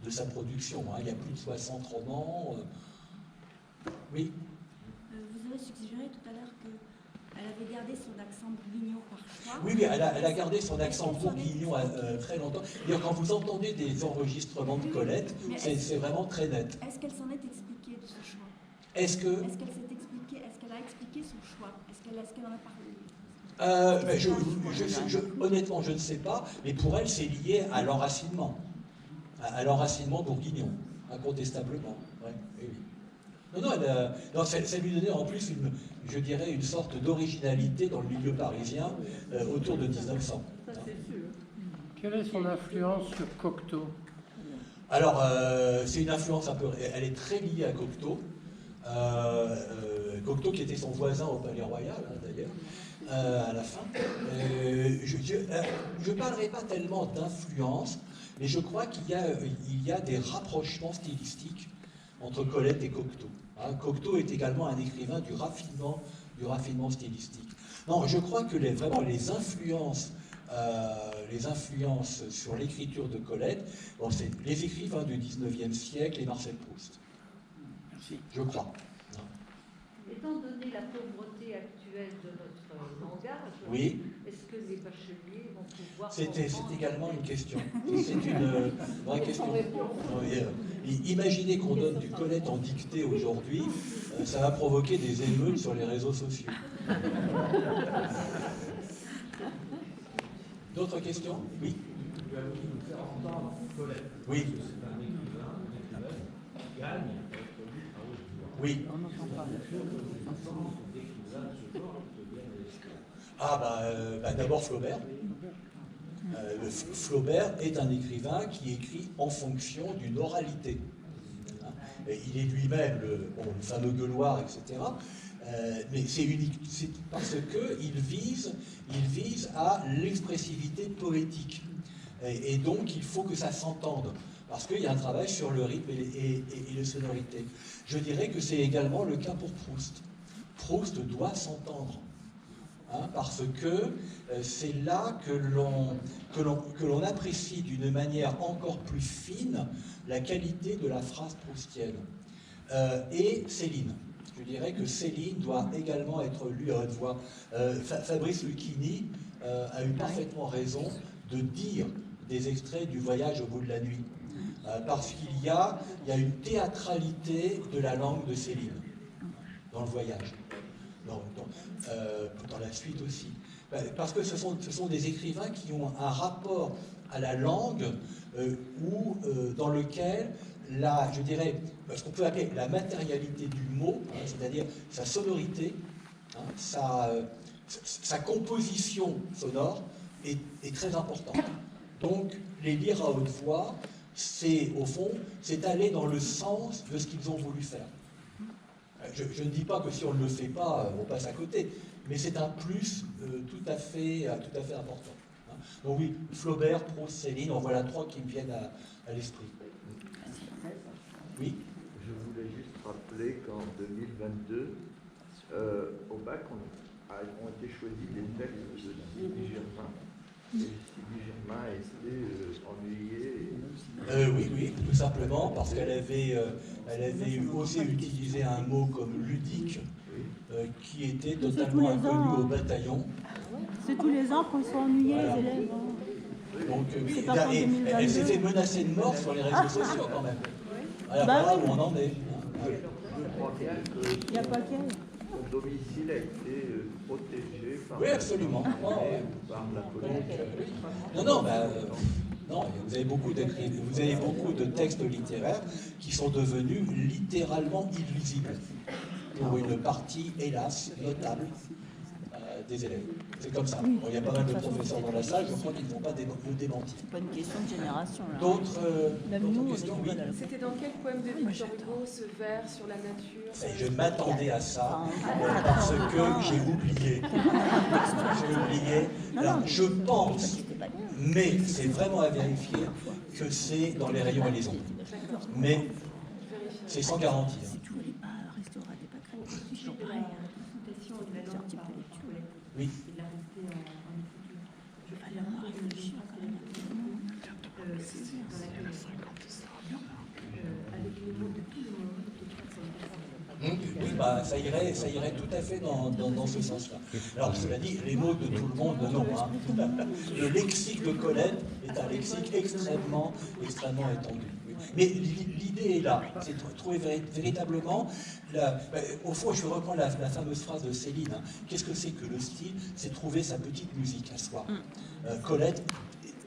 de sa production. Hein. Il y a plus de 60 romans. Oui. Vous avez suggéré tout à l'heure qu'elle avait gardé son accent bourguignon par choix. Oui, elle a gardé son accent bourguignon très longtemps. D'ailleurs, quand vous entendez des enregistrements de Colette, c'est vraiment très net. Est-ce qu'elle s'en est expliquée de ce choix? Est-ce qu'elle s'est expliquée? Est-ce qu'elle a expliqué son choix? Est-ce qu'elle en a parlé? Honnêtement, je ne sais pas, mais pour elle, c'est lié à l'enracinement. À l'enracinement bourguignon, incontestablement. Ouais, oui. Non, ça lui donnait en plus, je dirais, une sorte d'originalité dans le milieu parisien autour de 1900. Ça, c'est sûr. Quelle est son influence sur Cocteau? Alors, c'est une influence un peu... Elle est très liée à Cocteau. Cocteau qui était son voisin au Palais Royal, d'ailleurs, à la fin. Je ne parlerai pas tellement d'influence, mais je crois qu'il y a des rapprochements stylistiques entre Colette et Cocteau. Cocteau est également un écrivain du raffinement stylistique. Non, je crois que vraiment les influences sur l'écriture de Colette, bon, c'est les écrivains du 19e siècle et Marcel Proust. Merci. Je crois. Étant donné la pauvreté actuelle de notre langage, Oui. est-ce que les bacheliers vont pouvoir... C'est également une question. C'est une vraie question. Imaginez qu'on donne du Colette en dictée aujourd'hui, ça va provoquer des émeutes sur les réseaux sociaux. D'autres questions? Oui. Oui. Oui. D'abord Flaubert. Flaubert est un écrivain qui écrit en fonction d'une oralité. Et il est lui-même le fameux gueuloir, etc. Mais c'est unique, c'est parce qu'il vise à l'expressivité poétique. Et donc il faut que ça s'entende. Parce qu'il y a un travail sur le rythme et les sonorités. Je dirais que c'est également le cas pour Proust. Proust doit s'entendre. Parce que c'est là que l'on apprécie d'une manière encore plus fine la qualité de la phrase proustienne. Et Céline. Je dirais que Céline doit également être lue à haute voix. Fabrice Lucchini a eu parfaitement raison de dire des extraits du Voyage au bout de la nuit. Parce qu'il y a une théâtralité de la langue de Céline dans le Voyage. Dans la suite aussi. Parce que ce sont des écrivains qui ont un rapport à la langue dans lequel je dirais, ce qu'on peut appeler la matérialité du mot, c'est-à-dire sa sonorité, sa composition sonore est très importante. Donc, les lire à haute voix, au fond, c'est aller dans le sens de ce qu'ils ont voulu faire. Je ne dis pas que si on ne le fait pas, on passe à côté, mais c'est un plus tout à fait important. Donc oui, Flaubert, Proust, Céline, en voilà trois qui me viennent à l'esprit. Oui. Je voulais juste rappeler qu'en 2022, au bac, ont été choisis des textes de Sylvie Germain. Et Sylvie Germain a été ennuyée. Oui, tout simplement parce qu'elle avait osé utiliser un mot comme ludique, qui était totalement inconnu au bataillon. C'est tous les ans qu'on soit ennuyés, Voilà. les élèves. Donc elle s'est fait menacer de mort sur les réseaux sociaux quand même. Voilà où on en est. Je crois bien que Il n'y a pas qu'elle. son domicile a été protégé par, Oui, absolument. par la police. Non, vous avez beaucoup de textes littéraires qui sont devenus littéralement illisibles pour une partie, hélas, notable des élèves. C'est comme ça. Bon, il y a pas mal de professeurs dans la salle, je crois qu'ils ne vont pas le démentir. C'est pas une question de génération, là. D'autres questions? Oui. C'était dans quel poème de Victor Hugo, ce vers sur la nature? Et je m'attendais à ça, parce que j'ai oublié. Alors, je pense, mais c'est vraiment à vérifier, que c'est dans les rayons et les ombres. Mais c'est sans garantie. Oui. Oui, bah, ça irait tout à fait dans ce sens-là. Alors, cela dit, les mots de tout le monde, non. Hein. Le lexique de Colette est un lexique extrêmement étendu. Mais l'idée est là, c'est de trouver véritablement, au fond, je vais reprendre la fameuse phrase de Céline, hein. Qu'est-ce que c'est que le style? C'est trouver sa petite musique à soi. Colette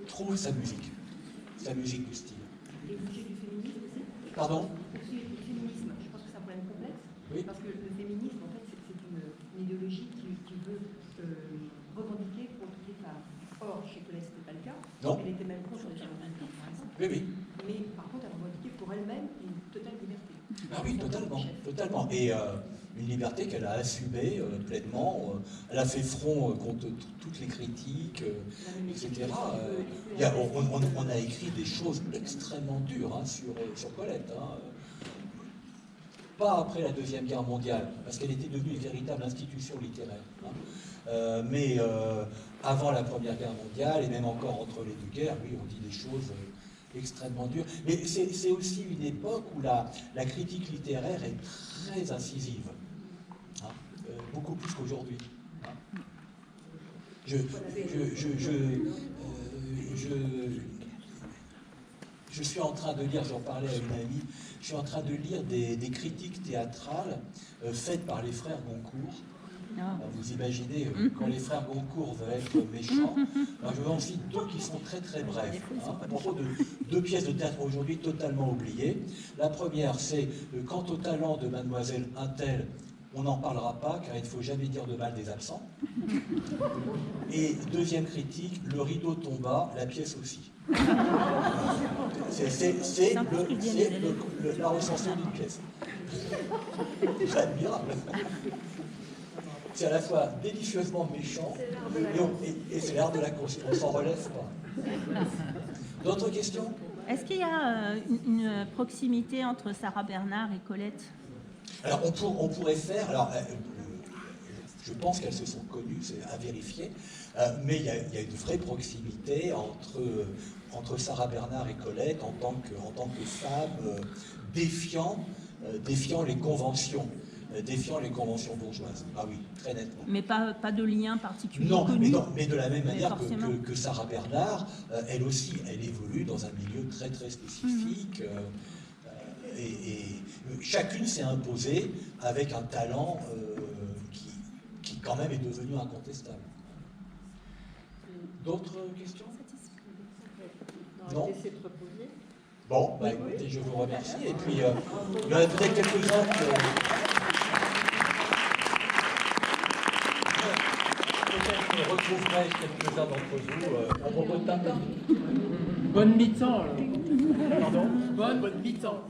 trouve sa musique du style. Et vous sujet du féminisme aussi? Pardon? Au sujet du féminisme, je pense que c'est un problème complexe, oui. Parce que le féminisme, en fait, c'est une idéologie qui veut revendiquer pour toutes les femmes. Or, chez Colette, ce n'était pas le cas. Non. Elle était même contre les femmes, par exemple. Oui, oui. Mais par contre, elle revendiquait pour elle-même une totale liberté. Ah oui, totalement. Et une liberté qu'elle a assumée pleinement. Elle a fait front contre toutes les critiques, etc. On a écrit des choses extrêmement dures hein, sur Colette. Hein. Pas après la Deuxième Guerre mondiale, parce qu'elle était devenue une véritable institution littéraire. Hein. Mais avant la Première Guerre mondiale, et même encore entre les deux guerres, oui, on dit des choses extrêmement dures. Mais c'est aussi une époque où la critique littéraire est très incisive, hein, beaucoup plus qu'aujourd'hui. Hein. Je suis en train de lire, j'en parlais à une amie, je suis en train de lire des critiques théâtrales faites par les frères Goncourt. Alors vous imaginez, quand les frères Goncourt veulent être méchants, alors je vais en citer deux qui sont très très brefs, hein, à propos de deux pièces de théâtre aujourd'hui totalement oubliées. La première, c'est « Quant au talent de mademoiselle Untel, on n'en parlera pas, car il ne faut jamais dire de mal des absents. » Et deuxième critique, « Le rideau tomba, la pièce aussi. » C'est la recension d'une pièce. C'est admirable. C'est à la fois délicieusement méchant et c'est l'art de la course. On ne s'en relève pas. D'autres questions? Est-ce qu'il y a une proximité entre Sarah Bernard et Colette? Alors on pourrait faire... Alors, je pense qu'elles se sont connues, c'est à vérifier, mais il y a une vraie proximité entre Sarah Bernard et Colette en tant que femmes défiant les conventions. Défiant les conventions bourgeoises. Ah oui, très nettement. Mais pas de lien particulier non, connu. mais de la même manière que Sarah Bernard, elle aussi, elle évolue dans un milieu très très spécifique. Et chacune s'est imposée avec un talent qui quand même est devenu incontestable. D'autres questions? Non. Bon, bah écoutez, je vous remercie. Et puis, il y en a peut-être quelques-uns Peut-être que je retrouverai quelques-uns d'entre vous à propos de table. Bonne mi-temps. Pardon? Bonne mi-temps.